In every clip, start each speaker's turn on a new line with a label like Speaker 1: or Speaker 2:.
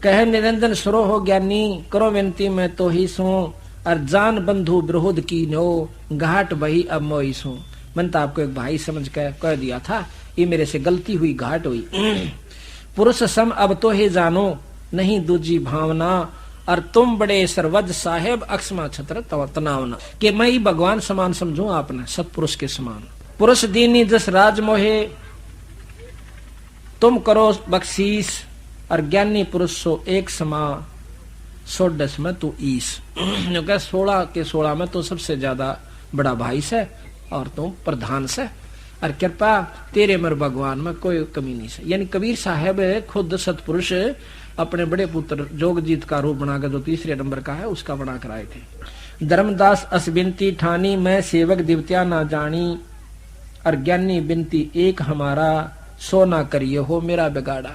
Speaker 1: कह निरंजन सुरो हो ज्ञानी, करो विनती मैं तो ही सू, और जान बंधु विरोध की नो, घाट वही अब मोई सू। मैंने तो आपको एक भाई समझ कर कह दिया था, ये मेरे से गलती हुई, घाट हुई। पुरुष सम अब तो ही जानो, नहीं दूजी भावना, और तुम बड़े सर्वज साहेब, अक्षमा छत्र तनावना। कि मैं ही भगवान समान समझू आपने, सतपुरुष के समान। पुरुष दीनी जस राज मोहे, तुम करो बख्शीस, और ज्ञानी पुरुष सो एक समा, 16 में तू ईस। 16 के 16 में तो सबसे ज्यादा बड़ा भाई से, और तुम प्रधान से, और कृपा तेरे मर भगवान में कोई कमी नहीं से। यानी कबीर साहब खुद सतपुरुष अपने बड़े पुत्र जोगजीत का रूप बनाकर, जो तीसरे नंबर का है, उसका बना कर आए थे। धर्मदास अस बिनती ठानी, मैं सेवक दिवत्या ना जानी, और ज्ञानी बिनती एक हमारा, सो ना करिए हो मेरा बिगाड़ा।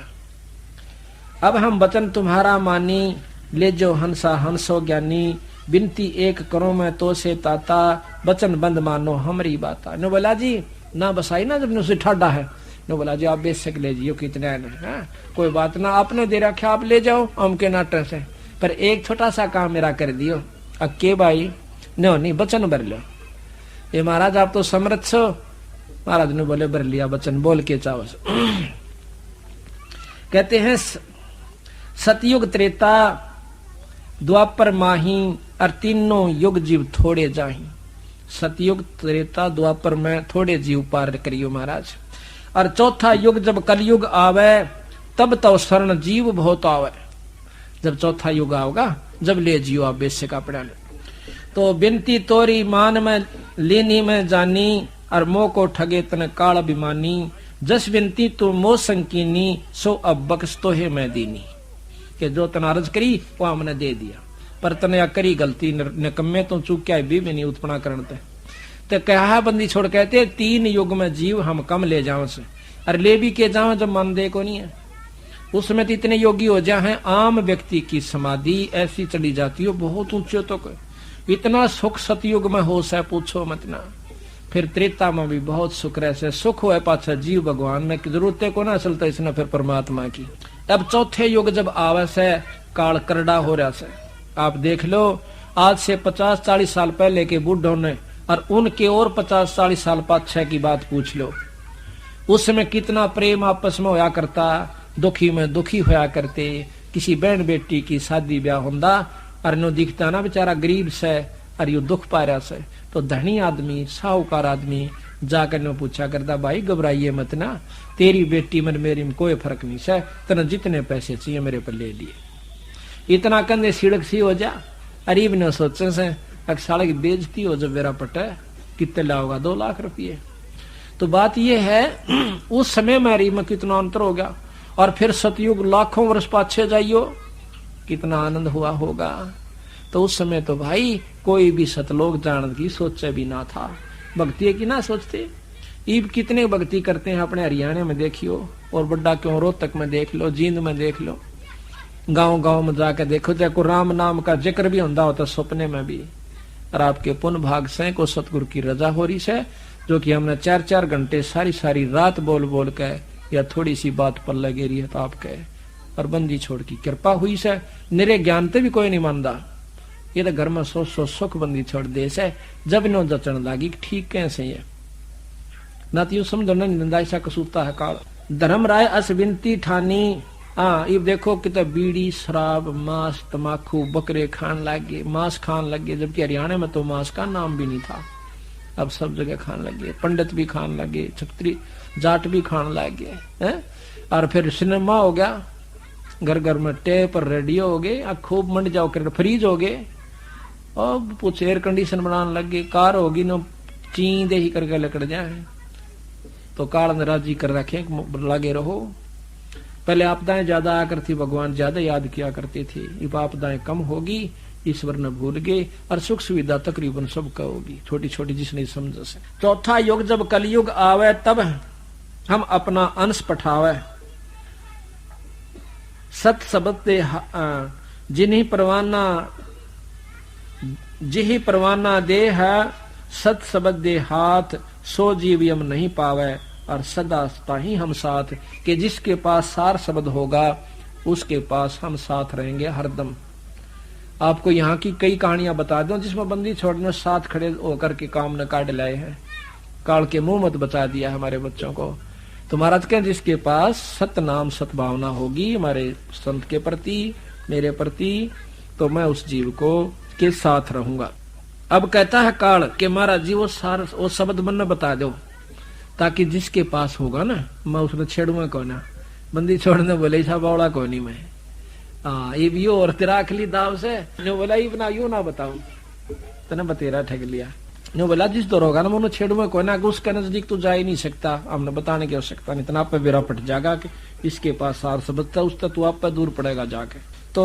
Speaker 1: अब हम वचन तुम्हारा मानी, ले जो हंसा हंसो ज्ञानी, बिनती एक करो मैं तो से ताता, वचन बंद मानो हमारी बाता। नो बोला जी ना बसाई ना, जब उसे ठाडा है, नो बोला जी आप बेशक ले जियो, कितने है कोई बात ना, आपने दे रखा आप ले जाओ हम के नाटक से, पर एक छोटा सा काम मेरा कर दियो। अक्के भाई नो नहीं वचन भर लो। ये महाराज आप तो समर्थ छो। महाराज ने बोले भर लिया वचन, बोल के चाहो। कहते हैं सतयुग त्रेता द्वापर माही, और तीनों युग जीव थोड़े जाही। सतयुग त्रेता द्वापर में थोड़े जीव पार करियो महाराज, और चौथा युग जब कलयुग आवे, तब तो शरण जीव बहुत आवे। जब चौथा युग आओगा, जब ले जियो आप बेशक अपना। तो बिनती तोरी मान में लेनी में जानी, और मोह को ठगे तन काल अभिमानी, जस बिनती तू मोह संकीनी, सो अब बख्श तो है मैं दीनी। कि जो तन अर्ज करी वो हमने दे दिया, पर तने करी गलती निकम्मे तो चूक्या भी नहीं उत्पना करते। तो कहा बंदी छोड़ कहते 3 युग में जीव हम कम ले जाओ से, अरे ले भी के जाओ जब मन दे को नहीं है। उसमें तो इतने योगी हो जाए हैं, आम व्यक्ति की समाधि ऐसी चली जाती हो बहुत ऊंचे तो इतना सुख सतयुग में हो से पूछो मत ना। फिर त्रेता में भी बहुत सुख रह से, सुख हो पाछा जीव भगवान में जरूरत को ना चलता, इसने फिर परमात्मा की। अब चौथे युग जब आवे से, काल करड़ा हो रहा से। आप देख लो आज से 50-40 साल पहले के बुढ़ों ने, और उनके और 50-40 साल पाछे की बात पूछ लो, उसमें कितना प्रेम आपस में होया करता, दुखी में दुखी होया करते। किसी बहन बेटी की शादी ब्याह होंदा, और नो दिखता ना बेचारा गरीब से, और यू दुख पा रहा से, तो धनी आदमी साहूकार आदमी जाकर नो पूछा करता, भाई घबराइए मत ना, तेरी बेटी में मेरी में कोई फर्क नहीं से, तेने जितने पैसे चाहिए मेरे पर ले लिए। इतना कंधे सिड़क सी हो जा। अरीब ने सोचे से साले की बेइज्जती हो जब मेरा पटा कितने लाओगा, 2 लाख रुपये। तो बात यह है उस समय में अरीब में कितना अंतर हो गया, और फिर सतयुग लाखों वर्ष पाछे जाइयो कितना आनंद हुआ होगा। तो उस समय तो भाई कोई भी सतलोक जान की सोचे भी ना था, भक्ति की ना सोचते। ईब कितने भक्ति करते हैं अपने हरियाणा में देखियो, और बड़ा क्यों रोहतक में देख लो, जींद में देख लो, गांव गांव में जाकर देखो, चाहे को राम नाम का जिक्र भी होता होता सपने में भी। और आपके पुण्य भाग से को सतगुरु की रजा हो रही है, जो कि हमने 4-4 घंटे सारी सारी रात बोल बोल के, या थोड़ी सी बात पर लगे रही है तो आपके और बंदी छोड़ की कृपा हुई से। निरे ज्ञान ते भी कोई नहीं मानता, ये तो घर में सोच सुख बंदी छोड़ दे से, जब नो जचन लागी ठीक कैसे है ना, तो यू समझो ना निंदा ऐसा कसूता है काल। धर्म राय अस विनती ठानी। हाँ ये देखो कितना बीड़ी शराब मांस तमाकू बकरे खान लगे, मांस खान लगे, जबकि हरियाणा में तो मांस का नाम भी नहीं था, अब सब जगह खान लगे। पंडित भी खान लगे, छत्री जाट भी खान लगे हैं। और फिर सिनेमा हो गया, घर घर में टेप और रेडियो हो गए, खूब मंड जाओ कर फ्रीज हो गए, और कुछ एयर कंडीशन बनाने लगे, कार होगी न चींदे ही करके लकड़ जाए। तो काल ने राजी कर रखे लगे रहो। पहले आपदाएं ज्यादा आया करती, भगवान ज्यादा याद किया करते थे, अब आपदाएं कम होगी, ईश्वर न भूल गए, और सुख सुविधा तकरीबन सबका होगी, छोटी छोटी जिसने समझ से। चौथा युग जब कलयुग आवे, तब हम अपना अंश पठावे, सत शब्द जिन्हीं परवाना दे है, सत शब्द दे हाथ, सो जीव यम नहीं पावे, और सदा ही हम साथ। के जिसके पास सार शब्द होगा, उसके पास हम साथ रहेंगे हरदम। आपको यहाँ की कई कहानियां बता दूं जिसमें बंदी छोड़ने साथ खड़े होकर के काम न काट लाए हैं। काल के मुंह मत बचा दिया हमारे बच्चों को। तो महाराज कहें जिसके पास सत नाम सद्भावना होगी हमारे संत के प्रति, मेरे प्रति, तो मैं उस जीव को के साथ रहूंगा। अब कहता है काल के महाराज जी वो शब्द मन में बता दो, ताकि जिसके पास होगा ना मैं उसने छेड़ूंगा कौन ना। बंदी छोड़ने बोले था बावड़ा को नहीं मैं। ये भी और तेरा अखली दाव से नो बोला ये बना यू ना बताऊं तने बतेरा ठग लिया। नो बोला जिस दौर होगा ना मैं छेड़ूंगा कौन ना, उसके नजदीक तो जा ही नहीं सकता, हमने बताने की आवश्यकता नहीं। इतना पे बेरा पट जाएगा कि इसके पास सार सबता उस तक तू आप पे दूर पड़ेगा जाके। तो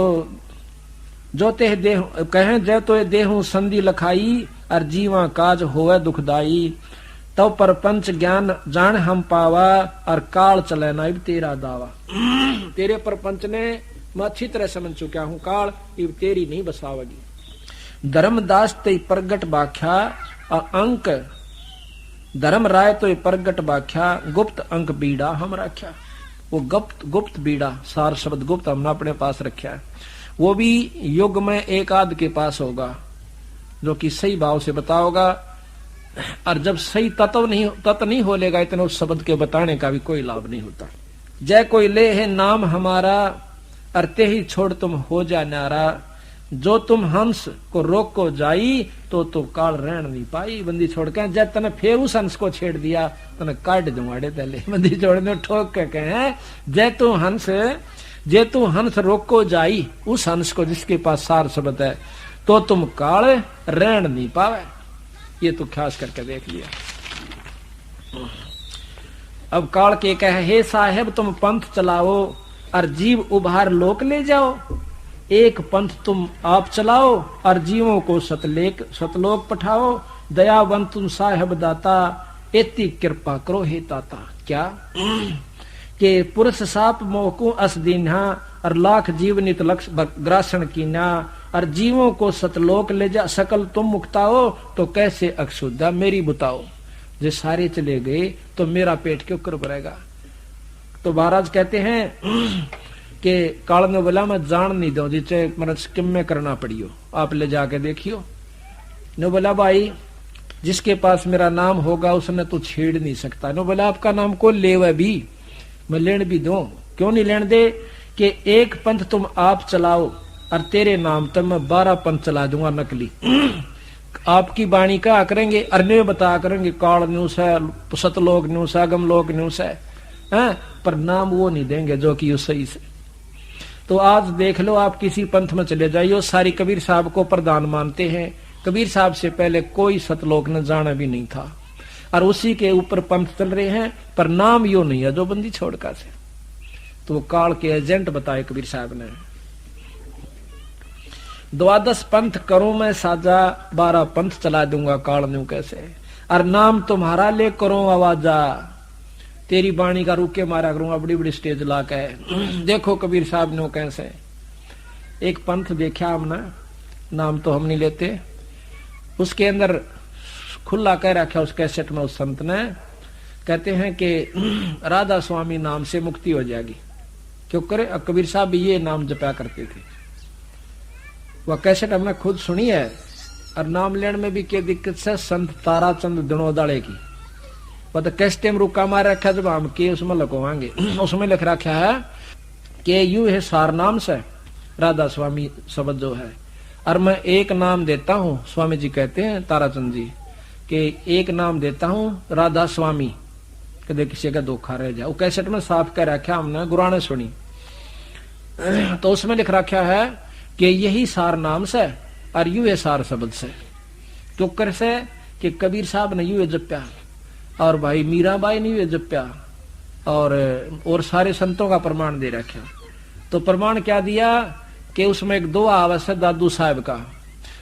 Speaker 1: जो ते देह कहें जय तो देहू संधि लखाई और जीवा काज होवे दुखदाई, तो परपंच ज्ञान जान हम पावा और काल चले ना इब तेरा दावा। तेरे परपंच ने मैं अच्छी तरह समझ चुका हूँ, काल इब तेरी नहीं बसावेगी। धर्मदास ते प्रगट बाख्या अंक धर्म राय तो प्रगट बाख्या, गुप्त अंक बीड़ा हम रख्या। वो गुप्त बीड़ा सार शब्द गुप्त हमने अपने पास रखा है। वो भी युग में एक आध के पास होगा जो कि सही भाव से बताओगा, और जब सही तत्व नहीं हो लेगा इतने उस शब्द के बताने का भी कोई लाभ नहीं होता। जय कोई ले है नाम हमारा, अरते ही छोड़ तुम हो जा नारा, जो तुम हंस को रोक को जाई तो काल रहन नहीं पाई। बंदी छोड़ के जब तने फिर उस हंस को छेड़ दिया तने काट दूंगा पहले। बंदी छोड़ने ठोक के कहे जे तू हंस रोक को जाई, उस हंस को जिसके पास सार शब्द है, तो तुम काल रहन नहीं पावे। ये तो ख्यास करके देख लिया। अब काल के कहे हे साहेब तुम पंथ चलाओ और जीव उभार लोक ले जाओ। एक पंथ तुम आप चलाओ और जीवों को सतलोक पठाओ। दयावंत तुम साहेब दाता, इतनी कृपा करो हे ताता। क्या के पुरुष साप मोहकू अस दीन्हा और लाख जीव नित लक्ष्य ग्रासन कीना, और जीवों को सतलोक ले जा सकल तुम मुक्ताओ, तो कैसे अक्षुद्धा मेरी बुताओ। जो सारे चले गए तो मेरा पेट क्यों कर भरेगा। तो महाराज कहते हैं कि काल ने बोला मैं जान नहीं दू जिसे मतलब किम में करना पड़ियो, आप ले जाके देखियो। ने बोला भाई जिसके पास मेरा नाम होगा उसने तो छेड़ नहीं सकता। ने बोला आपका नाम को लेवे भी मैं लेन भी दो, क्यों नहीं लेन दे कि एक पंथ तुम आप चलाओ और तेरे नाम तक मैं 12 पंथ चला दूंगा नकली। आपकी वाणी क्या करेंगे, अरने बता करेंगे काल न्यूस है, सतलोक न्यूस है, अगमलोक न्यूस है, पर नाम वो नहीं देंगे जो कि सही से। तो आज देख लो आप किसी पंथ में चले जाइए, सारी कबीर साहब को प्रधान मानते हैं। कबीर साहब से पहले कोई सतलोक न जाना भी नहीं था, और उसी के ऊपर पंथ चल रहे हैं, पर नाम यो नहीं है जो बंदी छोड़का से। तो काल के एजेंट बताए कबीर साहब ने, 12 पंथ करूं मैं साजा, 12 पंथ चला दूंगा काल न्यू कैसे, और नाम तुम्हारा ले करो आवाजा, तेरी बाणी का रुके मारा करूंगा बड़ी बड़ी स्टेज ला के। देखो कबीर साहब ने कैसे एक पंथ देखा हमने, नाम तो हम नहीं लेते, उसके अंदर खुला कह रखा उस कैसेट में उस संत ने, कहते हैं कि राधा स्वामी नाम से मुक्ति हो जाएगी। क्यों करे, कबीर साहब भी ये नाम जपा करते थे। वह कैसेट हमने खुद सुनी है, और नाम लेने में भी क्या दिक्कत है, संत ताराचंद दिनोदाड़े की। वह तो कैसे में रुका मार रखा जब हम के उसमें लगवाएंगे, उसमें लिख रखा है कि यू है सार नाम से राधा स्वामी शब्द जो है, और मैं एक नाम देता हूँ, स्वामी जी कहते हैं ताराचंद जी कि एक नाम देता हूँ राधा स्वामी, कदे किसी का धोखा रह जाए। वो कैसेट में साफ कर रखा हमने, गुराने सुनी, तो उसमें लिख रखा है कि यही सार नाम से और यू है सार शब्द से। तो कर से कि कबीर साहब ने यू है जप्या, और भाई मीराबाई ने यू जप्या, और सारे संतों का प्रमाण दे रखा। तो प्रमाण क्या दिया कि उसमें एक दो आवश्यक है दादू साहब का,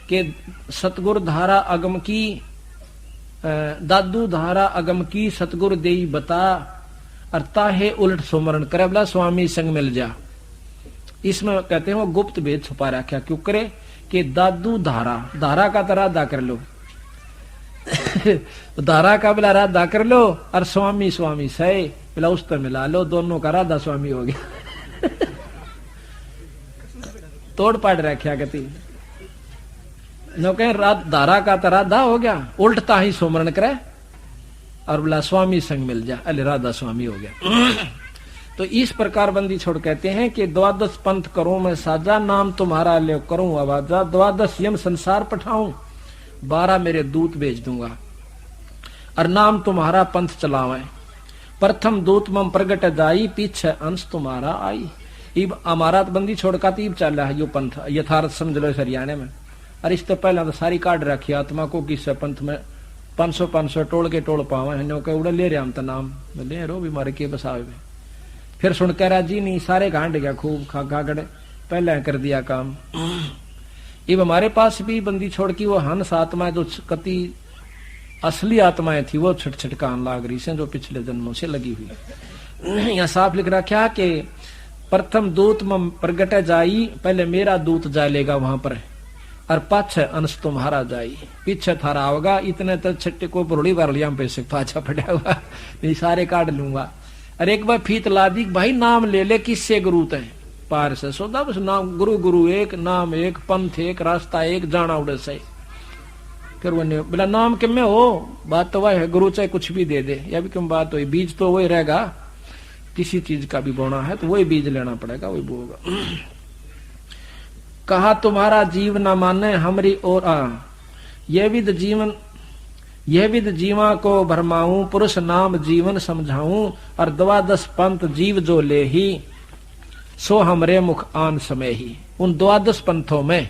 Speaker 1: कि सतगुरु धारा अगम की, दादू धारा अगम की सतगुरु देई बता, अरता है उलट सुमरण करे बोला स्वामी संग मिल जा। इसमें कहते हैं वो गुप्त भेद छुपा रखा, क्यों करे कि दादू धारा का तरह अदा कर लो धारा का बिला राधा कर लो, और स्वामी सही बिला उस तर मिला लो, दोनों का राधा स्वामी हो गया तोड़ पाड़ रखा कहती नो कह धारा का तो राधा हो गया, उल्टता ही सुमरण करे और बोला स्वामी संग मिल जा, अले राधा स्वामी हो गया। तो इस प्रकार बंदी छोड़ कहते हैं कि द्वादश पंथ करूं मैं साजा, नाम तुम्हारा ले करूं आवाजा, द्वादश यम संसार पठाऊं, 12 मेरे दूत भेज दूंगा और नाम तुम्हारा पंथ चलावे। प्रथम दूत मम प्रगट जाई, पीछे अंश तुम्हारा आई। इब हमारा बंदी छोड़का तीब चल रहा है यो पंथ यथार्थ समझ लो हरियाणा में। और इससे पहले तो सारी काट रखी आत्मा को किस पंथ में 500 टोल के टोल पावा है उड़ा ले रहे हम तो नाम ले रो भी मारे के बसावे। फिर सुन कह रहा जी नहीं सारे गांड गया खूब खा खा कर पहले कर दिया काम। इब हमारे पास भी बंदी छोड़ की वो हंस आत्मा जो कति असली आत्माएं थी वो छटछटकान लाग रही से जो पिछले जन्मों से लगी हुई। यहाँ साफ लिख रखा कि प्रथम दूत मम प्रगट जाई, पहले मेरा दूत जालेगा वहां पर और पाछे अंश तुम्हारा जाई, पीछे थारा होगा। इतने तो छट्टे को बुरड़ी बार लिया पैसे पाछा पड़ा हुआ नहीं सारे काट लूंगा। अरे एक बार फीत ला दी भाई नाम ले ले किससे गुरुत है पार से सोदा बस नाम गुरु गुरु एक, नाम एक, पंथ एक, रास्ता एक, जाना उड़े से। फिर वो बोला नाम के में हो बात तो वह है, गुरु चाहे कुछ भी दे दे या भी कम बात हो, बीज तो वही रहेगा, किसी चीज का भी बोना है तो वही बीज लेना पड़ेगा वही बोगा। कहा तुम्हारा जीव न माने हमरी और ये विद जीवा को भरमाऊं, पुरुष नाम जीवन समझाऊं और द्वादश पंथ जीव जो ले ही सो हमरे मुख आन समय ही। उन द्वादश पंथों में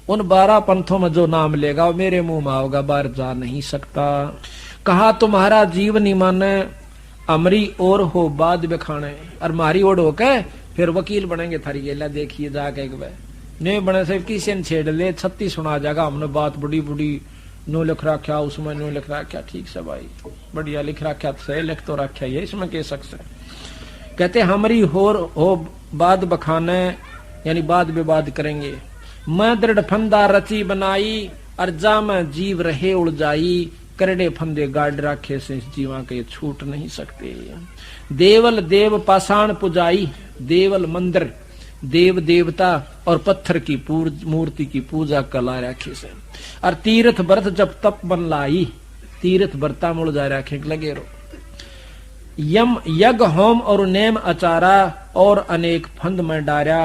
Speaker 1: उन 12 पंथों में जो नाम लेगा वो मेरे मुंह में आओगा, बाहर जा नहीं सकता। कहा तुम्हारा जीव नहीं माने अमरी और हो बाद बखाने, और मारी ओढ़ होके फिर वकील बनेंगे थारी गेला देखिए जाके एक बार नहीं बने से किसी ने छेड़ ले 36 सुना जाएगा हमने बात बड़ी बड़ी नो लिख रखा उसमें नो लिख रखा, ठीक से भाई बढ़िया लिख रखा सही लिख तो रखा ये इसमें कह सकते। कहते हमारी हो बाद बखाने यानी बाद विवाद करेंगे। मैं दृढ़ फंदा रची बनाई और जा मैं जीव रहे उलझाई, करड़े फंदे गाड़ रखे से इस जीवा के छूट नहीं सकते। देवल देव पाषाण पुजाई, देवल मंदिर देव देवता और पत्थर की मूर्ति की पूजा कला रखे से। और तीर्थ व्रत जब तप बन लाई, तीर्थ व्रता मुड़ जा रखे लगे रो। यम यज्ञ होम और नेम अचारा और अनेक फंद में डारा,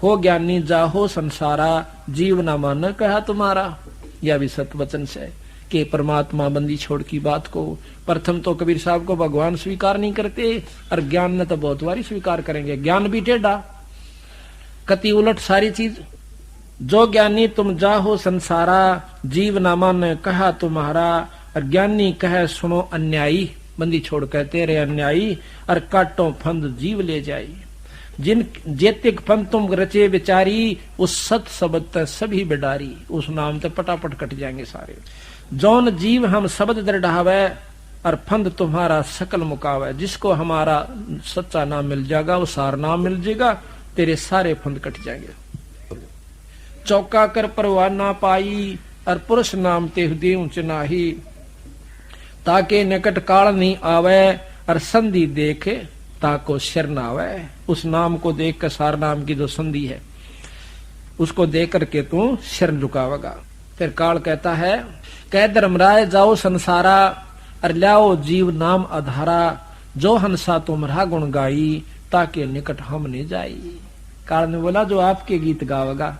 Speaker 1: हो ज्ञानी जाहो संसारा, जीव न मन कहा तुम्हारा। यह भी सत्य वचन से कि परमात्मा बंदी छोड़ की बात को प्रथम तो कबीर साहब को भगवान स्वीकार नहीं करते और ज्ञान ने तो बहुत बारी स्वीकार करेंगे। ज्ञान भी टेढ़ा कति उलट सारी चीज। जो ज्ञानी तुम जाहो संसारा, जीव न मन कहा तुम्हारा, और ज्ञानी कहे सुनो अन्यायी, बंदी छोड़ कहते रहे अन्यायी, और काटो फंद जीव ले जाई। जिन जेतिक फंद तुम रचे विचारी, उस सत शब्द सभी बिडारी, उस नाम ते पटापट कट जाएंगे सारे। जौन जीव हम शब्द दृढ़ावे और फंद तुम्हारा सकल मुकावे, जिसको हमारा सच्चा नाम मिल जाएगा वो सार नाम मिल जाएगा, तेरे सारे फंद कट जाएंगे। चौका कर परवाह ना पाई और पुरुष नाम ते देव चनाही, ताके निकट काल नहीं आवे और संधि देखे ताको शर न आवे। उस नाम को देख कर सार नाम की जो संधि है उसको देख करके तू शरण झुकावेगा। फिर काल कहता है कह धर्मराय जाओ संसारा और लाओ जीव नाम आधारा, जो हंसा तुम्हारा गुण गाई ताके निकट हम नहीं जाई। काल ने बोला जो आपके गीत गावेगा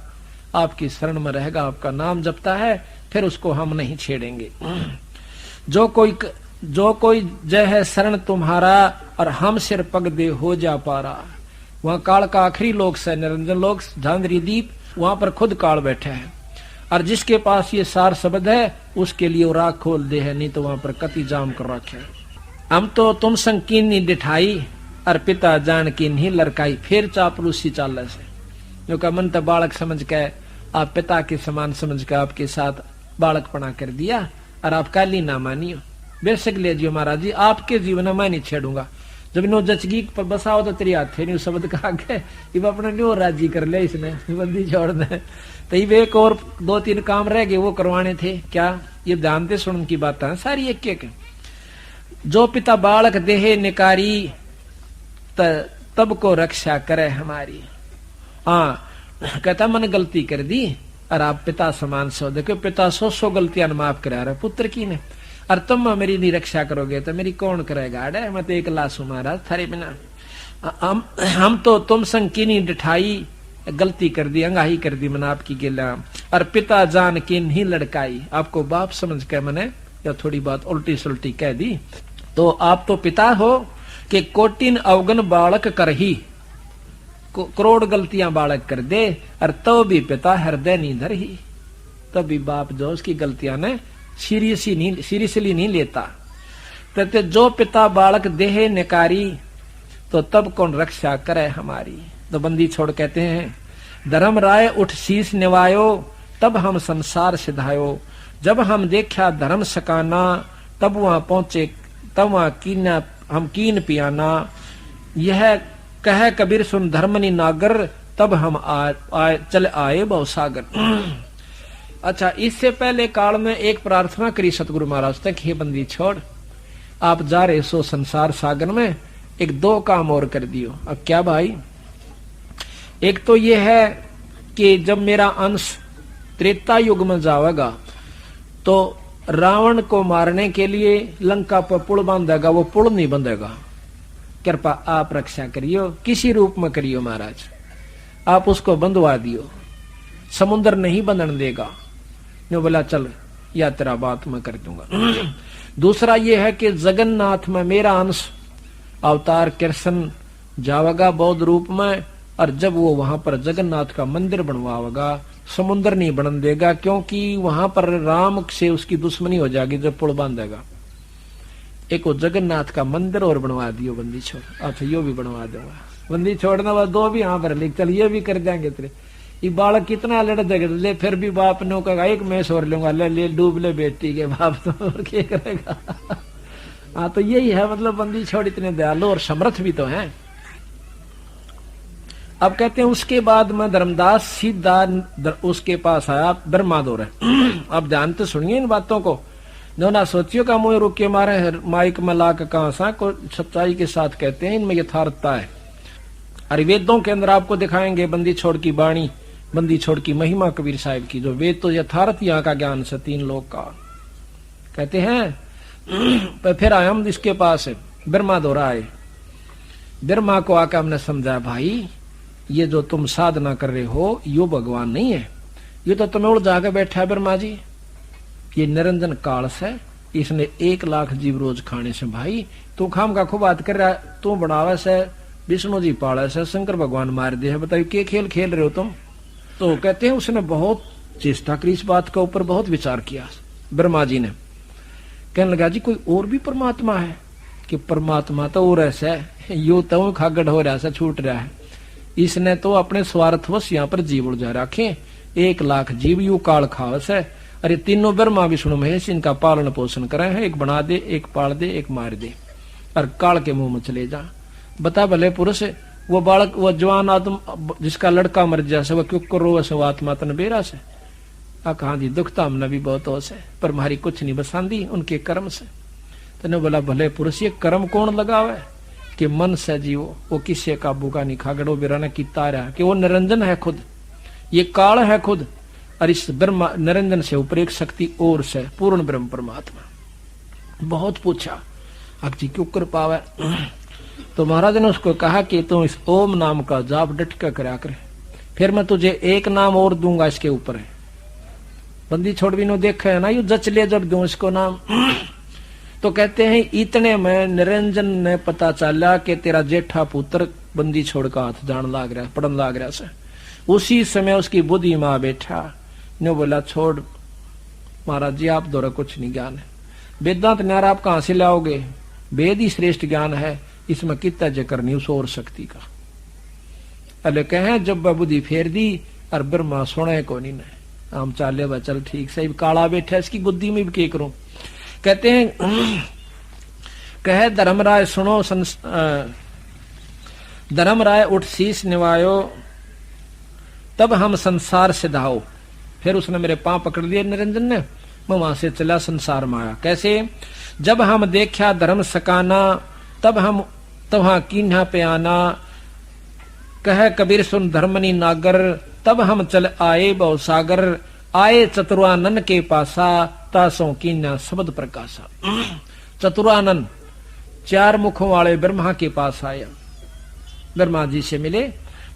Speaker 1: आपकी शरण में रहेगा, आपका नाम जपता है, फिर उसको हम नहीं छेड़ेंगे। जो कोई जय है शरण तुम्हारा और हम सिर पग दे हो जा पारा। वहां काल का आखिरी लोक से निरंजन लोक झांझरी दीप, वहां पर खुद काल बैठे हैं और जिसके पास ये सार शब्द है उसके लिए राख खोल दे है, नहीं तो वहां पर कति जाम कर रखे। हम तो तुम संकीर्णी दिठाई और पिता जान की नहीं लड़काई। फिर चापलूसी चाल से जो का मन तो बालक समझ के आप पिता के समान समझ के आपके साथ बालकपना कर दिया और आप काली ना मानियो। बेशक ले जियो महाराज जी, आपके जीवन में मैं नहीं छेड़ूंगा। जब नो जचगी पर बसाओ तो तेरी हाथे नहीं शब्द कहा के इब अपने न्यो राजी कर ले इसने बंदी छोड़ दे। तो एक और 2-3 काम रह गए वो करवाने थे। क्या ये ध्यान दे सुन की बात है सारी एक एक। जो पिता बालक देहे निकारी तब को रक्षा करे हमारी। हाँ कहता मैंने गलती कर दी और आप पिता समान से हो। देखो पिता 100 गलतियां माफ करा रहे पुत्र की ने, और तुम मेरी नहीं रक्षा करोगे तो मेरी कौन करेगा? अरे मैं तो एक लाश हूं महाराज थारे बिना। हम तो तुम संग की नहीं डिठाई, गलती कर दी, अंगाही कर दी मैंने आपकी गिला, और पिता जान के नहीं लड़काई। आपको बाप समझ के मैंने या थोड़ी बात उल्टी सुल्टी कह दी, तो आप तो पिता हो कि कोटिन अवगन बालक कर ही, करोड़ गलतियां बालक कर दे, और तो भी पिता हृदय नहीं धर ही। तभी बाप जो उसकी गलतियां ने सीरियसली नहीं लेता। तो जो पिता बालक देहे निकारी, तो तब कौन रक्षा करे हमारी। तो बंदी छोड़ कहते हैं धर्म राय उठ शीश निवायो, तब हम संसार सिधायो। जब हम देखा धर्म सकाना, तब वहां पहुंचे, तब वहां कीना हम कीन पियाना। यह कह कबीर सुन धर्मनी नागर, तब हम चल आए भवसागर। अच्छा, इससे पहले काल में एक प्रार्थना करी सतगुरु महाराज तक, हे बंदी छोड़ आप जा रहे सो संसार सागर में, एक 2 काम और कर दियो। अब क्या भाई? एक तो ये है कि जब मेरा अंश त्रेता युग में जाएगा तो रावण को मारने के लिए लंका पर पुल बांधेगा, वो पुल नहीं बंधेगा। कृपा आप रक्षा करियो, किसी रूप में करियो महाराज, आप उसको बंधवा दियो, समुद्र नहीं बंधन देगा। जो बोला चल या तेरा बात मैं कर दूंगा। दूसरा ये है कि जगन्नाथ में मेरा अंश अवतार कृष्ण जावेगा बौद्ध रूप में, और जब वो वहां पर जगन्नाथ का मंदिर बनवाएगा, समुद्र नहीं बनन देगा, क्योंकि वहां पर राम से उसकी दुश्मनी हो जाएगी जब पुल बांधेगा। एक वो जगन्नाथ का मंदिर और बनवा दियो बंदी छोड़। अच्छा यो भी बनवा दूंगा, बंदी छोड़ना वो 2 भी यहाँ पर लिख, चल ये भी कर देंगे तेरे। ये बालक कितना लड़ झगड़ ले, फिर भी बाप ने कहा एक मैच और लूंगा, ले डूब ले बेटी के बाप, तो और क्या करेगा। हाँ तो यही है, मतलब बंदी छोड़ इतने दयालु और समर्थ भी तो हैं। अब कहते हैं उसके बाद में धर्मदास सीधा उसके पास आया ब्रह्मादौर है। अब ध्यान तो सुनिए इन बातों को, जो ना सोचियो का मुंह रुक के मारे माइक में ला के कहा सा को सच्चाई के साथ कहते हैं, इनमें यथार्थता है। अरे वेदों के अंदर आपको दिखाएंगे बंदी छोड़ की बाणी, बंदी छोड़ की महिमा कबीर साहिब की, जो वेद तो यथार्थ यहाँ का ज्ञान से 3 लोग का। कहते हैं फिर आए हम इसके पास ब्रह्मा दौरा आए, ब्रह्मा को आकर हमने समझा भाई ये जो तुम साधना कर रहे हो यो भगवान नहीं है, ये तो तुम्हें उड़ के बैठा है ब्रह्मा जी, ये निरंजन काल से, इसने 1 लाख जीव रोज खाने से। भाई तू खाम का खूब बात कर रहा है, तू बढ़ावे से विष्णु जी पाले से शंकर भगवान मार दे है, बताइए के खेल खेल रहे हो तुम। तो कहते हैं उसने बहुत चेष्टा करी, इस बात के ऊपर बहुत विचार किया ब्रह्मा जी ने। कहने लगा जी कोई और भी परमात्मा है? कि परमात्मा तो और ऐसा है, यू तो खागड़ हो रहा है, छूट रहा है, इसने तो अपने स्वार्थवश यहाँ पर जीव उड़ जा रखे, 1 लाख जीव यू काल खावस है। अरे तीनों ब्रह्मा विष्णु महेश इनका पालन पोषण करे है, एक बना दे, एक पाल दे, एक मार दे, और काल के मुंह में चले जा। बता भले पुरुष वो बालक, वो जवान आदम जिसका लड़का मर जाए वो क्यों करो वो आत्मा तन बेरा से। कहा जी दुख तो हमने भी बहुत हो से, पर हमारी कुछ नहीं बसांदी उनके कर्म से। तने बोला भले पुरुष ये कर्म कौन लगावे कि मन से जीवो, वो किसी काबू का नहीं खागड़ो बिराना की तारा, कि वो निरंजन है खुद, ये काल है खुद, और इस ब्रह्मा निरंजन से ऊपर एक शक्ति और से पूर्ण ब्रह्म परमात्मा। बहुत पूछा अब जी क्यों कर पावे, तो महाराज ने उसको कहा कि तू इस ओम नाम का जाप डट कर करा करे, फिर मैं तुझे एक नाम और दूंगा इसके ऊपर है। बंदी छोड़ भी नो देखा है ना, यू जच ले जब दूं इसको नाम। तो कहते हैं इतने में निरंजन ने पता चला कि तेरा जेठा पुत्र बंदी छोड़ का हाथ जान लाग रहा, पड़न लाग रहा से। उसी समय उसकी बुद्धि मां बैठा ने बोला छोड़ महाराज जी आप द्वारा कुछ नहीं ज्ञान है, वेदांत न्यारा आप कहां से लाओगे, वेद ही श्रेष्ठ ज्ञान है, इसमें कितना जिक्र नहीं उस और शक्ति का। अले कहे जब बुद्धि फेर दी और ब्रह्मा सुने को नहीं, हम चाले बा चल ठीक सही काला बैठा इसकी बुद्धि में भी क्या करूं। कहते हैं कहे धर्मराय सुनो धर्मराय उठ शीश निवायो, तब हम संसार से धाओ। फिर उसने मेरे पांव पकड़ लिए निरंजन ने, मैं वहां से चला संसार में आया। कैसे? जब हम देखा धर्म सकाना, तब हम तवहां कीन्हा पे आना। कह कबीर सुन धर्मनी नागर, तब हम चल आए बहु सागर, आए चतुरानन के पासा, तासों की न शब्द प्रकाशा। चतुरानन 4 मुखों वाले ब्रह्मा के पास आया, ब्रह्मा जी से मिले।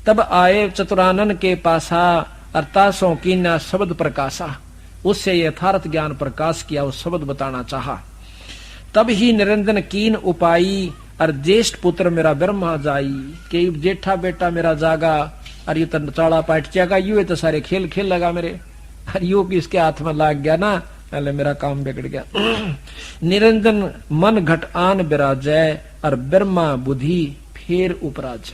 Speaker 1: तब आए चतुरानन के पासा, अर्थासों की न शब्द प्रकाशा, उससे यथार्थ ज्ञान प्रकाश किया, उस शब्द बताना चाहा। तब ही निरंजन कीन उपाई, और ज्येष्ठ पुत्र मेरा ब्रह्मा जाई, कि जेठा बेटा मेरा जागा, और ये तो चाड़ा पाट जाएगा, यू तो सारे खेल खेल लगा मेरे, और यू भी इसके हाथ में लाग गया ना, पहले मेरा काम बिगड़ गया। निरंजन मन घट आन विराजय, और ब्रह्मा बुद्धि फेर उपराज।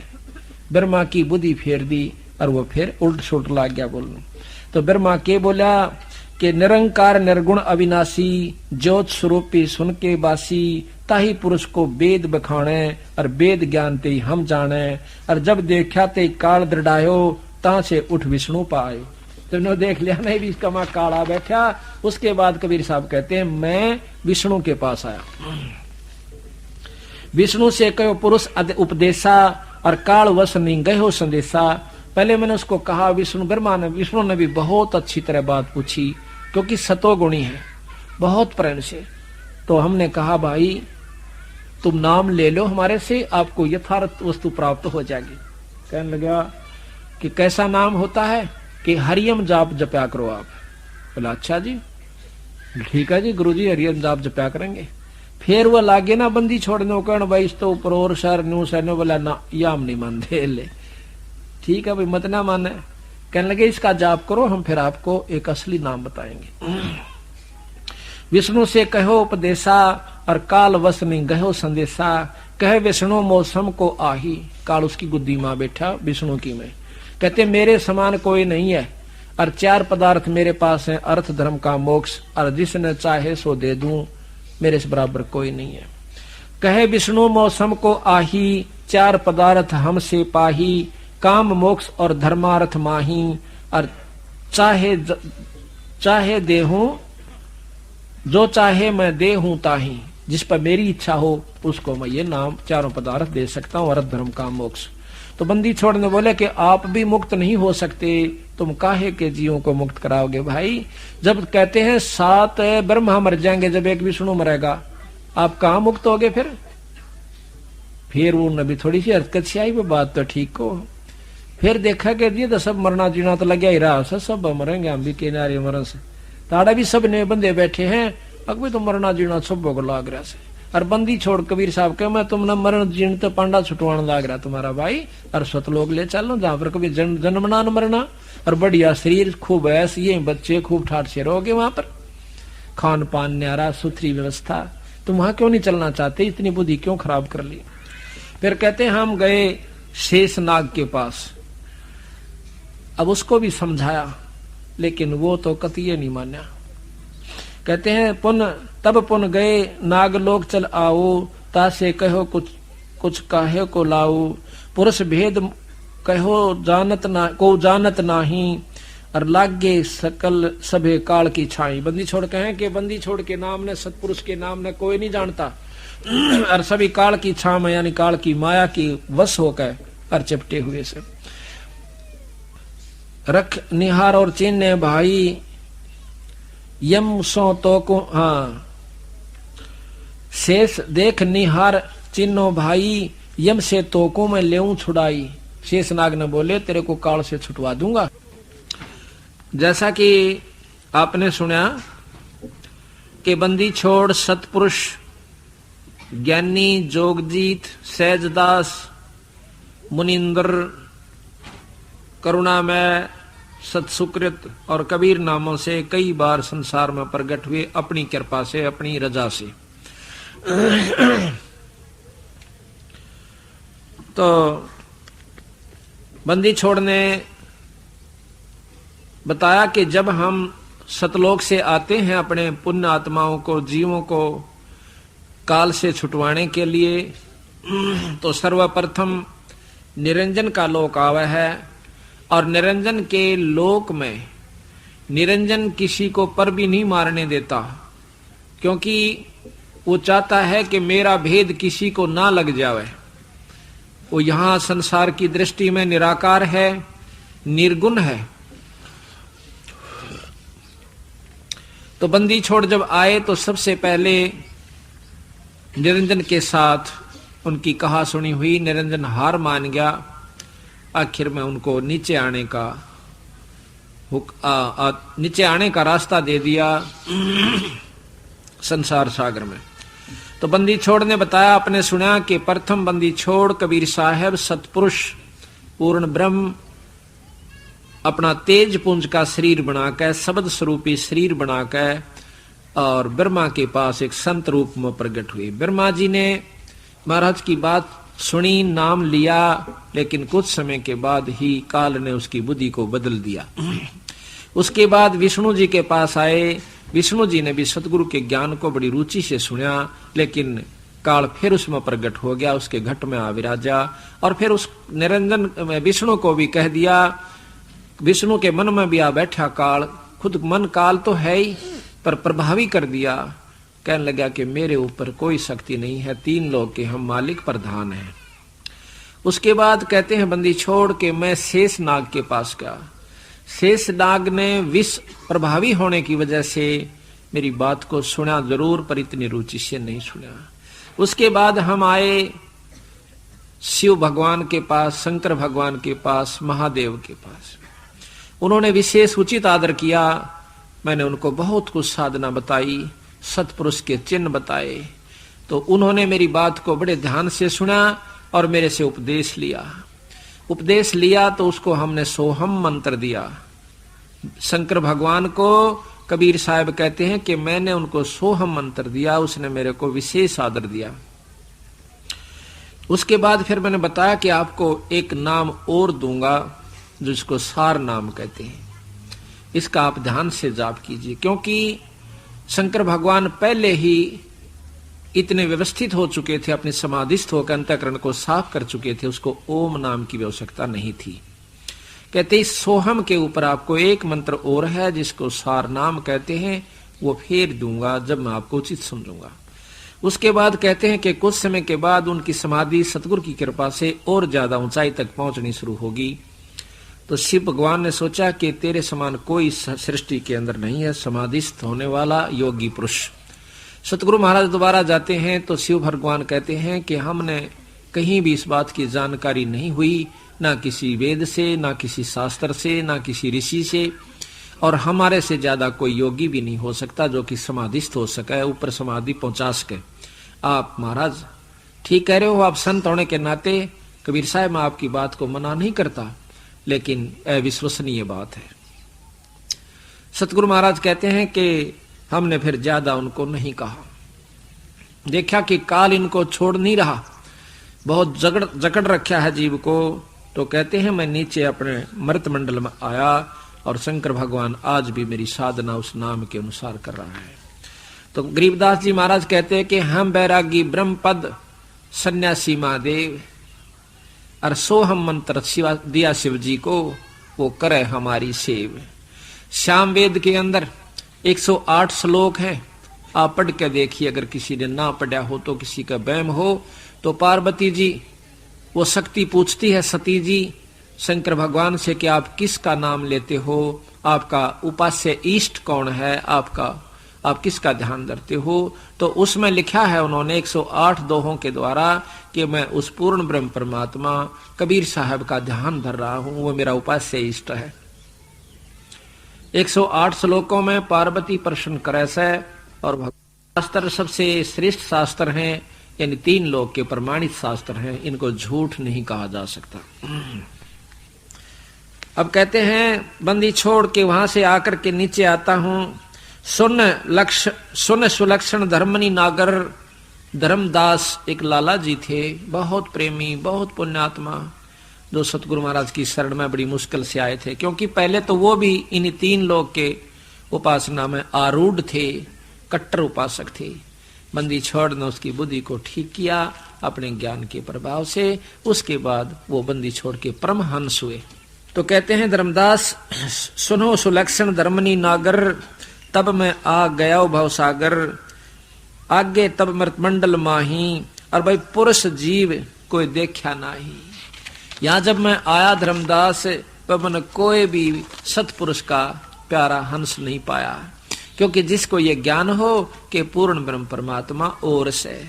Speaker 1: ब्रह्मा की बुद्धि फेर दी और वो फिर उल्ट सुल्ट लाग गया बोलने। तो ब्रह्मा के बोला कि निरंकार निर्गुण अविनाशी, ज्योत स्वरूपी सुन के बासी, ताही पुरुष को वेद बखाणे, और वेद ज्ञान ते हम जाने, और जब देखा ते काल दृढ़ायो, ता से उठ विष्णु पायो। तुमने देख लिया नहीं भी इसका मां काला बैठा, उसके बाद कबीर साहब कहते हैं मैं विष्णु के पास आया। विष्णु से कहो पुरुष उपदेशा, और काल वश नहीं गयो संदेशा। पहले मैंने उसको कहा, विष्णु ने भी बहुत अच्छी तरह बात पूछी, क्योंकि सतोगुणी है बहुत प्रेम से। तो हमने कहा भाई तुम नाम ले लो हमारे से, आपको यथार्थ वस्तु प्राप्त हो जाएगी। कहने लगा कि कैसा नाम होता है, कि हरियम जाप जपया करो आप। बोला अच्छा जी, ठीक है जी गुरुजी, हरियम जाप जपया करेंगे। फिर वो लागे ना बंदी छोड़ने को, भाई इस तो ऊपर सर न्यू सर ने बोला ना, याम नहीं मानते ले, ठीक है भाई मत ना माने। कहने लगे इसका जाप करो, हम फिर आपको एक असली नाम बताएंगे। विष्णु से कहो उपदेशा, और काल वश नहीं गयो संदेशा। कहे विष्णु मौसम को आही, काल उसकी गुद्दी मां बैठा विष्णु की में। कहते मेरे समान कोई नहीं है, और 4 पदार्थ मेरे पास हैं, अर्थ धर्म का मोक्ष, और जिसने चाहे सो दे दूं, मेरे से बराबर कोई नहीं है। कहे विष्णु मौसम को आही, 4 पदार्थ हमसे पाही, काम मोक्ष और धर्मार्थ माही, और चाहे देहूं जो चाहे मैं दे हूं ताही, जिस पर मेरी इच्छा हो उसको मैं ये नाम 4 पदार्थ दे सकता हूं, अर्थ धर्म काम मोक्ष। तो बंदी छोड़ने बोले कि आप भी मुक्त नहीं हो सकते, तुम काहे के जीवों को मुक्त कराओगे भाई। जब कहते हैं 7 ब्रह्मा मर जाएंगे, जब एक विष्णु मरेगा, आप कहां मुक्त होगे फिर वो नबी थोड़ी सी हरकत से आई, वो बात तो ठीक हो। फिर देखा कि ये तो सब मरना जीना तो लगे ही रहा, सब मरेंगे, हम भी किनारे मरण से ताड़ा भी सब ने बंदे बैठे हैं, अगर तो मरना जीना सब को लाग रहा से। और बंदी छोड़ कबीर साहब के मैं तुमने मरण जीण तो पांडा छुटवाने लाग रहा तुम्हारा भाई, और सतलोक ले चलो जहां पर कभी जन्मना न मरना, और बढ़िया शरीर खूब ऐस, ये बच्चे खूब ठाठ से रहोगे, वहां पर खान पान न्यारा सुथरी व्यवस्था। तुम वहां क्यों नहीं चलना चाहते, इतनी बुद्धि क्यों खराब कर ली। फिर कहते हैं हम गए शेषनाग के पास, अब उसको भी समझाया, लेकिन वो तो कतिये नहीं मान्या। कहते हैं तब पुन गए नागलोक चल आओ, तासे कहो कुछ काहे को लाओ, पुरुष भेद कहो जानत नाही, और लागे सकल सभे काल की छाई। बंदी छोड़ कहें कि बंदी छोड़ के नाम ने, सतपुरुष के नाम ने कोई नहीं जानता, और सभी काल की छा में यानी काल की माया की वश होकर और चिपटे हुए से। रख निहार और चिन्ह भाई, यम सो तो को हाँ शेष देख निहार चिन्हो भाई, यम से तोको मैं लेऊं छुड़ाई। शेषनाग ने बोले तेरे को काल से छुटवा दूंगा। जैसा कि आपने सुना कि बंदी छोड़ सतपुरुष ज्ञानी जोगजीत सहजदास मुनिंद्र करुणामय सत्सुकृत और कबीर नामों से कई बार संसार में प्रकट हुए, अपनी कृपा से अपनी रजा से। तो बंदी छोड़ ने बताया कि जब हम सतलोक से आते हैं अपने पुण्य आत्माओं को, जीवों को काल से छुटवाने के लिए, तो सर्वप्रथम निरंजन का लोक आवा है, और निरंजन के लोक में निरंजन किसी को पर भी नहीं मारने देता, क्योंकि वो चाहता है कि मेरा भेद किसी को ना लग जावे। वो यहाँ संसार की दृष्टि में निराकार है, निर्गुण है। तो बंदी छोड़ जब आए तो सबसे पहले निरंजन के साथ उनकी कहा सुनी हुई। निरंजन हार मान गया। आखिर में उनको नीचे आने का रास्ता दे दिया संसार सागर में। तो बंदी छोड़ ने बताया, आपने सुना कि प्रथम बंदी छोड़ कबीर साहब सतपुरुष पूर्ण ब्रह्म अपना तेज पुंज का शरीर बनाकर, शब्द स्वरूपी शरीर बनाकर और ब्रह्मा के पास एक संत रूप में प्रकट हुए। ब्रह्मा जी ने महाराज की बात सुनी, नाम लिया, लेकिन कुछ समय के बाद ही काल ने उसकी बुद्धि को बदल दिया। उसके बाद विष्णु जी के पास आए। विष्णु जी ने भी सतगुरु के ज्ञान को बड़ी रुचि से सुना, लेकिन काल फिर उसमें प्रकट हो गया, उसके घट में आ विराजा। और फिर उस निरंजन विष्णु को भी कह दिया, विष्णु के मन में भी आ बैठा काल। खुद मन काल तो है ही, पर प्रभावी कर दिया। कहने लगा कि मेरे ऊपर कोई शक्ति नहीं है, तीन लोग के हम मालिक प्रधान हैं। उसके बाद कहते हैं बंदी छोड़ के मैं शेष नाग के पास गया। शेष नाग ने विष प्रभावी होने की वजह से मेरी बात को सुना जरूर, पर इतनी रुचि से नहीं सुना। उसके बाद हम आए शिव भगवान के पास, शंकर भगवान के पास, महादेव के पास। उन्होंने विशेष उचित आदर किया। मैंने उनको बहुत कुछ साधना बताई, सतपुरुष के चिन्ह बताए। तो उन्होंने मेरी बात को बड़े ध्यान से सुना और मेरे से उपदेश लिया। उपदेश लिया तो उसको हमने सोहम मंत्र दिया। शंकर भगवान को कबीर साहब कहते हैं कि मैंने उनको सोहम मंत्र दिया, उसने मेरे को विशेष आदर दिया। उसके बाद फिर मैंने बताया कि आपको एक नाम और दूंगा जिसको सार नाम कहते हैं, इसका आप ध्यान से जाप कीजिए। क्योंकि शंकर भगवान पहले ही इतने व्यवस्थित हो चुके थे, अपने समाधिस्थ होकर अंतःकरण को साफ कर चुके थे, उसको ओम नाम की आवश्यकता नहीं थी। कहते इस सोहम के ऊपर आपको एक मंत्र और है जिसको सार नाम कहते हैं, वो फेर दूंगा जब मैं आपको उचित समझूंगा। उसके बाद कहते हैं कि कुछ समय के बाद उनकी समाधि सतगुरु की कृपा से और ज्यादा ऊंचाई तक पहुंचनी शुरू होगी। तो शिव भगवान ने सोचा कि तेरे समान कोई सृष्टि के अंदर नहीं है समाधिस्थ होने वाला योगी पुरुष। सतगुरु महाराज दोबारा जाते हैं तो शिव भगवान कहते हैं कि हमने कहीं भी इस बात की जानकारी नहीं हुई, ना किसी वेद से, ना किसी शास्त्र से, ना किसी ऋषि से, और हमारे से ज्यादा कोई योगी भी नहीं हो सकता जो कि समाधिस्थ हो सके, ऊपर समाधि पहुंचा सके। आप महाराज ठीक कह रहे हो, आप संत होने के नाते कबीर साहब मैं आपकी बात को मना नहीं करता, लेकिन अविश्वसनीय बात है। सतगुरु महाराज कहते हैं कि हमने फिर ज्यादा उनको नहीं कहा। देखा कि काल इनको छोड़ नहीं रहा, बहुत जकड़ रखा है जीव को। तो कहते हैं मैं नीचे अपने मृत मंडल में आया और शंकर भगवान आज भी मेरी साधना उस नाम के अनुसार कर रहा है। तो गरीबदास जी महाराज कहते हैं कि हम बैरागी ब्रह्म पद सन्यासी महादेव और सोहम मंत्र दिया शिव जी को, वो करे हमारी सेव। श्याम वेद के अंदर 108 श्लोक हैं, आप पढ़ के देखिए। अगर किसी ने ना पढ़ा हो तो, किसी का वहम हो तो, पार्वती जी वो शक्ति पूछती है सती जी शंकर भगवान से कि आप किसका नाम लेते हो, आपका उपास्य इष्ट कौन है, आप किसका ध्यान धरते हो। तो उसमें लिखा है उन्होंने 108 दोहों के द्वारा कि मैं उस पूर्ण ब्रह्म परमात्मा कबीर साहब का ध्यान धर रहा हूं, वो मेरा उपास्य इष्ट है। 108 श्लोकों में पार्वती प्रश्न करे से, और शास्त्र सबसे श्रेष्ठ शास्त्र हैं, यानी 3 लोक के प्रमाणित शास्त्र हैं, इनको झूठ नहीं कहा जा सकता। अब कहते हैं बंदी छोड़ के वहां से आकर के नीचे आता हूं। सुन सुलक्षण धर्मनी नागर धर्मदास एक लाला जी थे, बहुत प्रेमी, बहुत पुण्यात्मा, जो सतगुरु महाराज की शरण में बड़ी मुश्किल से आए थे। क्योंकि पहले तो वो भी इन 3 लोग के उपासना में आरूढ़ थे, कट्टर उपासक थे। बंदी छोड़ ने उसकी बुद्धि को ठीक किया अपने ज्ञान के प्रभाव से। उसके बाद वो बंदी छोड़ के परमहंस हुए। तो कहते हैं धर्मदास सुनो सुलक्षण धर्मनी नागर, तब मैं आ गया भवसागर, आगे तब मृतमंडल माही, और भाई पुरुष जीव कोई देखा नाही। यहाँ जब मैं आया धर्मदास पर मैंने कोई भी सतपुरुष का प्यारा हंस नहीं पाया। क्योंकि जिसको ये ज्ञान हो कि पूर्ण ब्रह्म परमात्मा और से,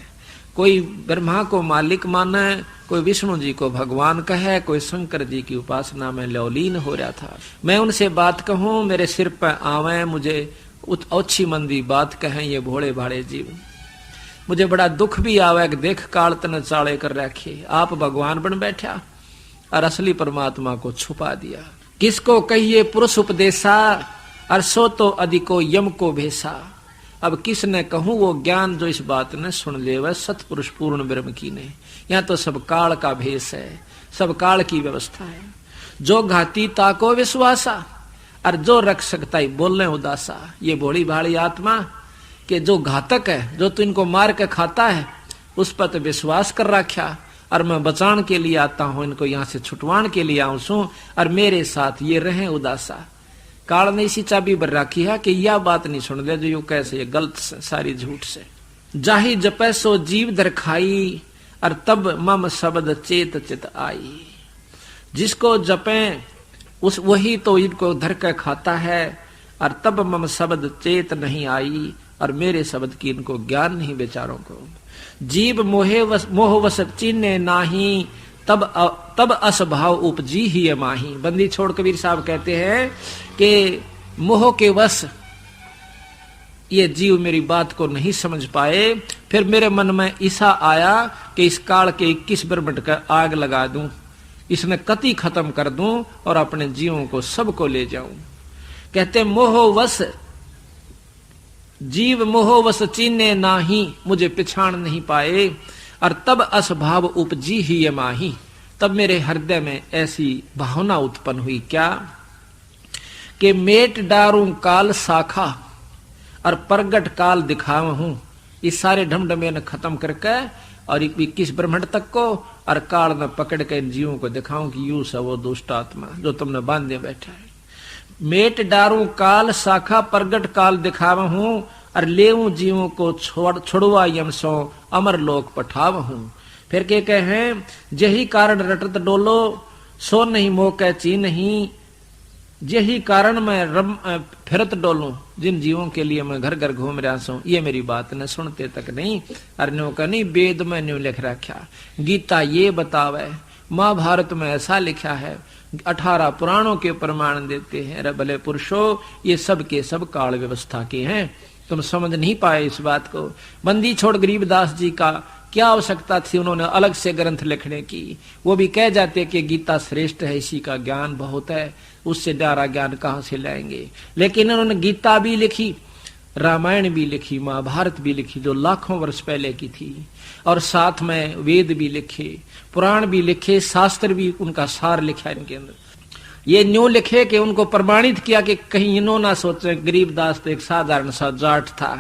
Speaker 1: कोई ब्रह्मा को मालिक माने, कोई विष्णु जी को भगवान कहे, कोई शंकर जी की उपासना में लौलीन हो रहा था। मैं उनसे बात कहूं, मेरे सिर पर आवे, मुझे अच्छी मंदी बात कहें ये भोले भाले जीव। मुझे बड़ा दुख भी आवे कि देख काल तने चाले कर रखे, आप भगवान बन बैठा और असली परमात्मा को छुपा दिया। किसको कहिए पुरुष उपदेशा, और सो तो अधिको यम को भेसा। अब किसने कहूं वो ज्ञान जो इस बात ने सुन ले, वह सतपुरुष पूर्ण ब्रह्म की ने। यहाँ तो सब काल का भेष है, सब काल की व्यवस्था है। जो घाती ताको विश्वासा, और जो रख सकता ही बोलने उदासा। ये भोली भाली आत्मा के जो घातक है, जो तू इनको मार के खाता है, उस पर तो विश्वास कर रखा, और मैं बचान के लिए आता हूं, इनको यहाँ से छुटवान के लिए आऊं सू, और मेरे साथ ये रहे उदासा। काल ने इसी चाबी बर रखी है कि यह बात नहीं सुन ले जो यू कैसे ये गलत सारी झूठ से। जाहि जपै सो जीव दर खाई, और तब मम शब्द चेत चित आई। जिसको जपे उस वही तो इनको धर के खाता है, और तब मम शब्द चेत नहीं आई, और मेरे शब्द की इनको ज्ञान नहीं बेचारों को। जीव मोह वश चीने नाही, तब असभाव उपजी ही माही। बंदी छोड़ कबीर साहब कहते हैं कि मोह के वश ये जीव मेरी बात को नहीं समझ पाए, फिर मेरे मन में ऐसा आया कि इस काल के 21 ब्रह्मंड का आग लगा दूं, इसने कति खत्म कर दूं और अपने जीवों को सबको ले जाऊं। कहते मोहवश जीव मोहवश चीने नाही, मुझे पिछाड़ नहीं पाए, और तब असभाव उपजी ही ये माही। तब मेरे हृदय में ऐसी भावना उत्पन्न हुई क्या कि मेट डारूं काल शाखा, और प्रगट काल दिखाव हूं। इस सारे ढमढमे ने खत्म करके और 21 ब्रह्मंड तक को, और काल में पकड़ के इन जीवों को दिखाऊं कि यू सब वो दुष्ट आत्मा जो तुमने बांधे बैठा है। मेट डारूं काल शाखा, प्रगट काल दिखाव हूं, और लेऊं जीवों को छोड़वा यम सो, अमर लोक पठाव हूं। फिर के कहे यही कारण रटत डोलो, सो नहीं मोह ची नहीं। यही कारण मैं फिरत डोलूं, जिन जीवों के लिए मैं घर घर घूम रहा हूं, ये मेरी बात न सुनते तक नहीं। अर्णों का नहीं वेद में न्यू लिख रखा, गीता ये बतावे, महाभारत में ऐसा लिखा है, 18 पुराणों के प्रमाण देते हैं। रे भले पुरुषों, ये सब के सब काल व्यवस्था के हैं, तुम समझ नहीं पाए इस बात को। बंदी छोड़ गरीबदास जी का क्या आवश्यकता थी उन्होंने अलग से ग्रंथ लिखने की। वो भी कह जाते कि गीता श्रेष्ठ है, इसी का ज्ञान बहुत है, उससे ड्यारा ज्ञान कहां से लाएंगे। लेकिन उन्होंने गीता भी लिखी, रामायण भी लिखी, महाभारत भी लिखी जो लाखों वर्ष पहले की थी, और साथ में वेद भी लिखे, पुराण भी लिखे, शास्त्र भी उनका सार लिखा इनके अंदर। ये न्यू लिखे कि उनको प्रमाणित किया कि कहीं इन्हों ना सोचे गरीबदास तो एक साधारण सा जाट था,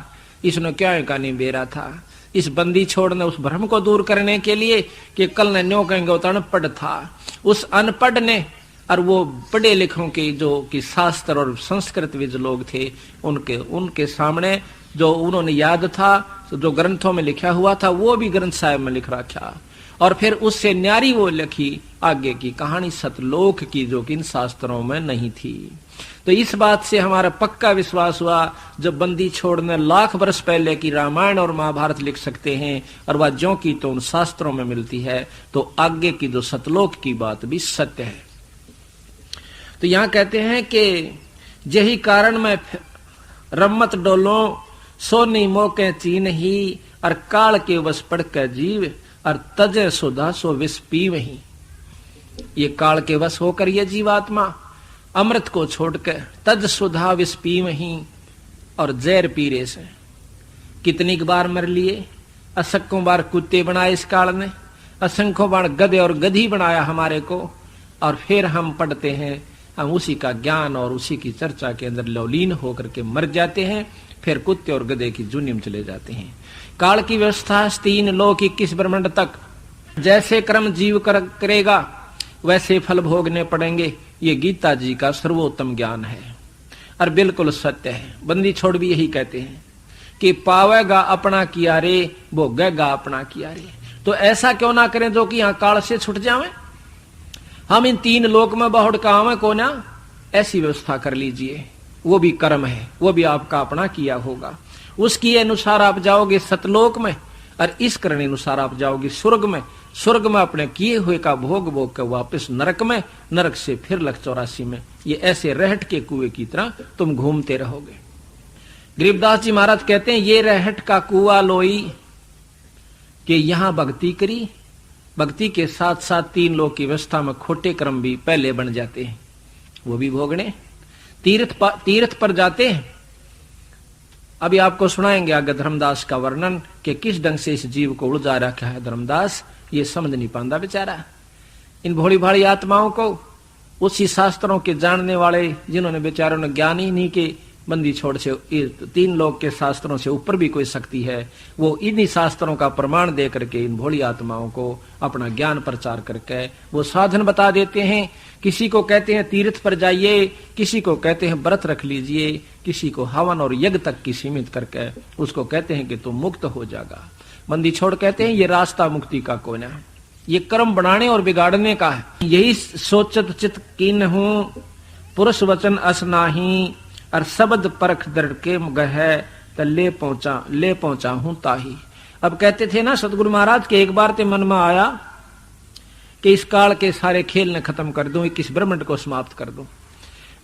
Speaker 1: इसने क्या कहानी बेरा था। इस बंदी छोड़ने उस भ्रम को दूर करने के लिए कि कल ने न्यो कहेंगे तो अनपढ़ था, उस अनपढ़ ने और वो पढ़े लिखों के जो कि शास्त्र और संस्कृत विद लोग थे उनके सामने जो उन्होंने याद था, जो ग्रंथों में लिखा हुआ था वो भी ग्रंथ साहिब में लिख रखा, और फिर उससे न्यारी वो लिखी आगे की कहानी सतलोक की जो कि इन शास्त्रों में नहीं थी। तो इस बात से हमारा पक्का विश्वास हुआ, जब बंदी छोड़ने लाख वर्ष पहले की रामायण और महाभारत लिख सकते हैं और वह ज्यों की तो उन शास्त्रों में मिलती है, तो आगे की जो सतलोक की बात भी सत्य है। तो यहां कहते हैं कि यही कारण मैं रम्मत डोलो, सोनी मोके चीन ही, और काल के वश पड़ के जीव, और तजे सुधा सो विष पी वही। ये काल के वश होकर ये जीवात्मा अमृत को छोड़कर तज सुधा विष पी वही, और जहर पीरे से कितनी बार मर लिए। असंख्यों बार कुत्ते बनाए इस काल ने, असंख्यों बार गधे और गधी बनाया हमारे को, और फिर हम पढ़ते हैं, हम उसी का ज्ञान और उसी की चर्चा के अंदर लवलीन होकर के मर जाते हैं, फिर कुत्ते और गधे की जुनी में चले जाते हैं। काल की व्यवस्था 3 लोक 21 ब्रह्मांड तक जैसे कर्म जीव करेगा वैसे फल भोगने पड़ेंगे। ये गीता जी का सर्वोत्तम ज्ञान है और बिल्कुल सत्य है। बंदी छोड़ भी यही कहते हैं कि पावेगा अपना किया रे, भोगेगा अपना किया रे। तो ऐसा क्यों ना करें जो कि यहाँ काल से छुट जावे। हम इन 3 लोक में बहुत काम है को ना, ऐसी व्यवस्था कर लीजिए। वो भी कर्म है, वो भी आपका अपना किया होगा, उसकी अनुसार आप जाओगे सतलोक में, और इस करने अनुसार आप जाओगे स्वर्ग में। स्वर्ग में अपने किए हुए का भोग भोग कर वापस नरक में, नरक से फिर 184 में। ये ऐसे रहट के कुएं की तरह तुम घूमते रहोगे। गरीबदास जी महाराज कहते हैं, ये रहट का कुआ लोई कि यहां भक्ति करी, भक्ति के साथ साथ 3 लोक की व्यवस्था में खोटे कर्म भी पहले बन जाते हैं, वो भी भोगने। तीर्थ पर जाते हैं। अभी आपको सुनाएंगे आगे धर्मदास का वर्णन कि किस ढंग से इस जीव को उलझा रखा है धर्मदास, ये समझ नहीं पाता बेचारा। इन भोली भाली आत्माओं को उसी शास्त्रों के जानने वाले, जिन्होंने बेचारों ने ज्ञान ही नहीं कि बंदी छोड़ से 3 लोक के शास्त्रों से ऊपर भी कोई शक्ति है, वो इन्हीं शास्त्रों का प्रमाण दे करके इन भोली आत्माओं को अपना ज्ञान प्रचार करके वो साधन बता देते हैं। किसी को कहते हैं तीर्थ पर जाइए, किसी को कहते हैं व्रत रख लीजिए, किसी को हवन और यज्ञ तक की सीमित करके उसको कहते हैं कि तुम मुक्त हो जाएगा। बंदी छोड़ कहते हैं ये रास्ता मुक्ति का कोई ना, ये कर्म बनाने और बिगाड़ने का है। यही सोचत चित कीन हूं पुरुष वचन अस नाही, और शब्द परख दृढ़ के गह त ले पहुंचा हूं ताही। अब कहते थे ना सतगुरु महाराज के एक बार ते मन में आया कि इस काल के सारे खेल ने खत्म कर दूं, इस ब्रह्मांड को समाप्त कर दूं,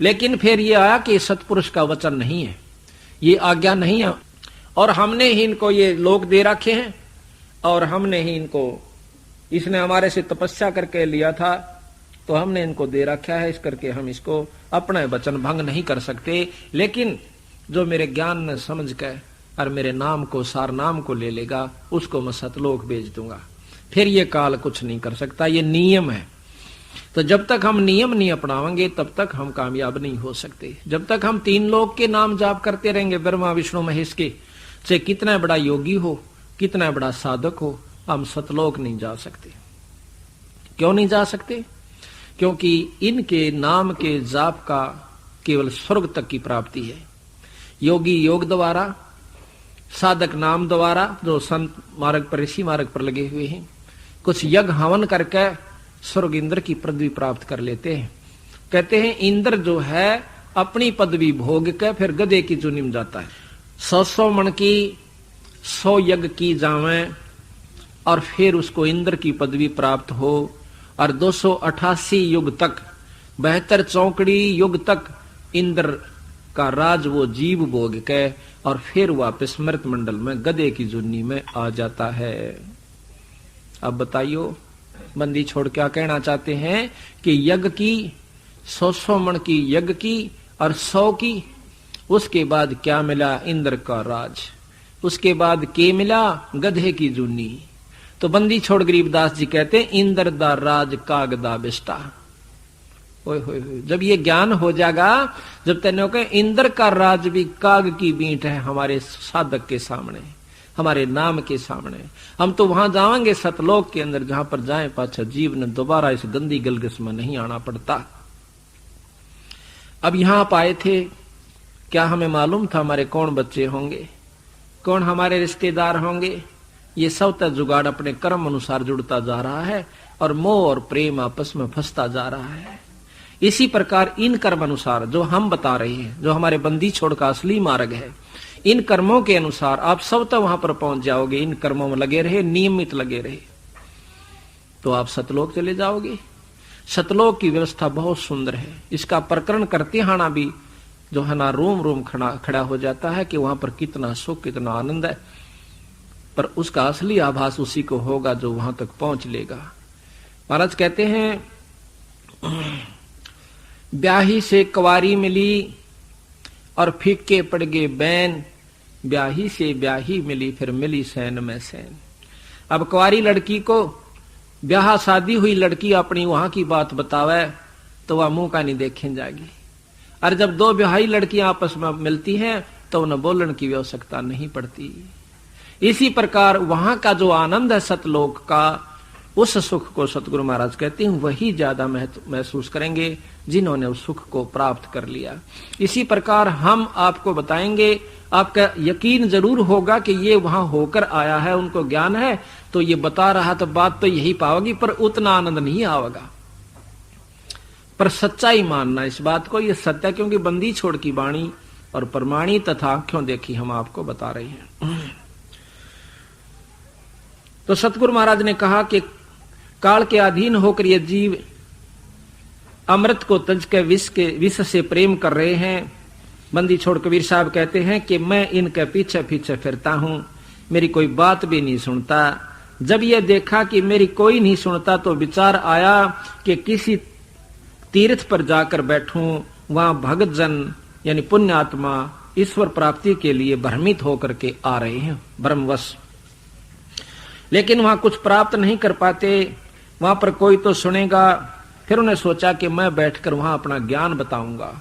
Speaker 1: लेकिन फिर ये आया कि सतपुरुष का वचन नहीं है, ये आज्ञा नहीं है, और हमने ही इनको ये लोक दे रखे हैं, और हमने ही इनको, इसने हमारे से तपस्या करके लिया था तो हमने इनको दे रखा है, इस करके हम इसको अपना वचन भंग नहीं कर सकते। लेकिन जो मेरे ज्ञान ने समझ के और मेरे नाम को, सार नाम को ले लेगा, उसको मैं सतलोक भेज दूंगा, फिर ये काल कुछ नहीं कर सकता, ये नियम है। तो जब तक हम नियम नहीं अपनाएंगे तब तक हम कामयाब नहीं हो सकते। जब तक हम 3 लोक के नाम जाप करते रहेंगे, ब्रह्मा विष्णु महेश के, चाहे कितना बड़ा योगी हो, कितना बड़ा साधक हो, हम सतलोक नहीं जा सकते। क्यों नहीं जा सकते? क्योंकि इनके नाम के जाप का केवल स्वर्ग तक की प्राप्ति है। योगी योग द्वारा, साधक नाम द्वारा, जो संत मार्ग पर, ऋषि मार्ग पर लगे हुए हैं, कुछ यज्ञ हवन करके स्वर्ग इंद्र की पदवी प्राप्त कर लेते हैं। कहते हैं इंद्र जो है अपनी पदवी भोग के फिर गधे की चुनी में जाता है। 100 मन की 100 यज्ञ की जावे और फिर उसको इंद्र की पदवी प्राप्त हो, और 288 युग तक, 72 चौकड़ी युग तक इंद्र का राज वो जीव भोग के और फिर वापस मृत मंडल में गधे की जुन्नी में आ जाता है। अब बताइयो बंदी छोड़ क्या कहना चाहते हैं कि यज्ञ की 100 मन की यज्ञ की और 100 की, उसके बाद क्या मिला? इंद्र का राज। उसके बाद के मिला? गधे की जुन्नी। तो बंदी छोड़ गरीबदास जी कहते हैं इंद्र दा राज काग दा बिस्टा। ओए होए, जब ये ज्ञान हो जाएगा, जब तेने कहे इंद्र का राज भी काग की बींट है हमारे साधक के सामने, हमारे नाम के सामने, हम तो वहां जाएंगे सतलोक के अंदर, जहां पर जाए पाछा जीव ने दोबारा इस गंदी गलगस में नहीं आना पड़ता। अब यहां आप आए थे, क्या हमें मालूम था हमारे कौन बच्चे होंगे, कौन हमारे रिश्तेदार होंगे? ये सब तक जुगाड़ अपने कर्म अनुसार जुड़ता जा रहा है और मोह और प्रेम आपस में फंसता जा रहा है। इसी प्रकार इन कर्म अनुसार जो हम बता रहे हैं, जो हमारे बंदी छोड़ का असली मार्ग है, इन कर्मों के अनुसार आप सब तक वहां पर पहुंच जाओगे। इन कर्मों में लगे रहे, नियमित लगे रहे, तो आप सतलोक चले जाओगे। सतलोक की व्यवस्था बहुत सुंदर है। इसका प्रकरण करते हाना भी जो है ना रोम रोम खड़ा हो जाता है कि वहां पर कितना सुख, कितना आनंद है, पर उसका असली आभास उसी को होगा जो वहां तक पहुंच लेगा। महाराज कहते हैं ब्याही से कुंवारी मिली और फीके पड़ गए बैन, ब्याही से ब्याही मिली फिर मिली सैन में सैन। अब कुंवारी लड़की को ब्याह शादी हुई लड़की अपनी वहां की बात बतावे तो वह मुंह का नहीं देखें जाएगी, और जब 2 ब्याही लड़कियां आपस में मिलती हैं तो उन्हें बोलने की आवश्यकता नहीं पड़ती। इसी प्रकार वहां का जो आनंद है सतलोक का, उस सुख को सतगुरु महाराज कहते हैं वही ज्यादा महसूस करेंगे जिन्होंने उस सुख को प्राप्त कर लिया। इसी प्रकार हम आपको बताएंगे, आपका यकीन जरूर होगा कि ये वहां होकर आया है, उनको ज्ञान है, तो ये बता रहा तो बात तो यही पाओगी, पर उतना आनंद नहीं आएगा। पर सच्चाई मानना इस बात को, ये सत्य, क्योंकि बंदी छोड़ की वाणी और प्रमाणी तथा आंखों देखी हम आपको बता रहे हैं। तो सतगुरु महाराज ने कहा कि काल के अधीन होकर ये जीव अमृत को तज के विष से प्रेम कर रहे हैं। बंदी छोड़ कबीर साहब कहते हैं कि मैं इनके पीछे पीछे फिरता हूं, मेरी कोई बात भी नहीं सुनता। जब ये देखा कि मेरी कोई नहीं सुनता तो विचार आया कि किसी तीर्थ पर जाकर बैठूं, वहां भगत जन यानी पुण्य आत्मा ईश्वर प्राप्ति के लिए भ्रमित होकर के आ रहे हैं ब्रह्मवश, लेकिन वहां कुछ प्राप्त नहीं कर पाते, वहां पर कोई तो सुनेगा। फिर उन्हें सोचा कि मैं बैठकर वहां अपना ज्ञान बताऊंगा।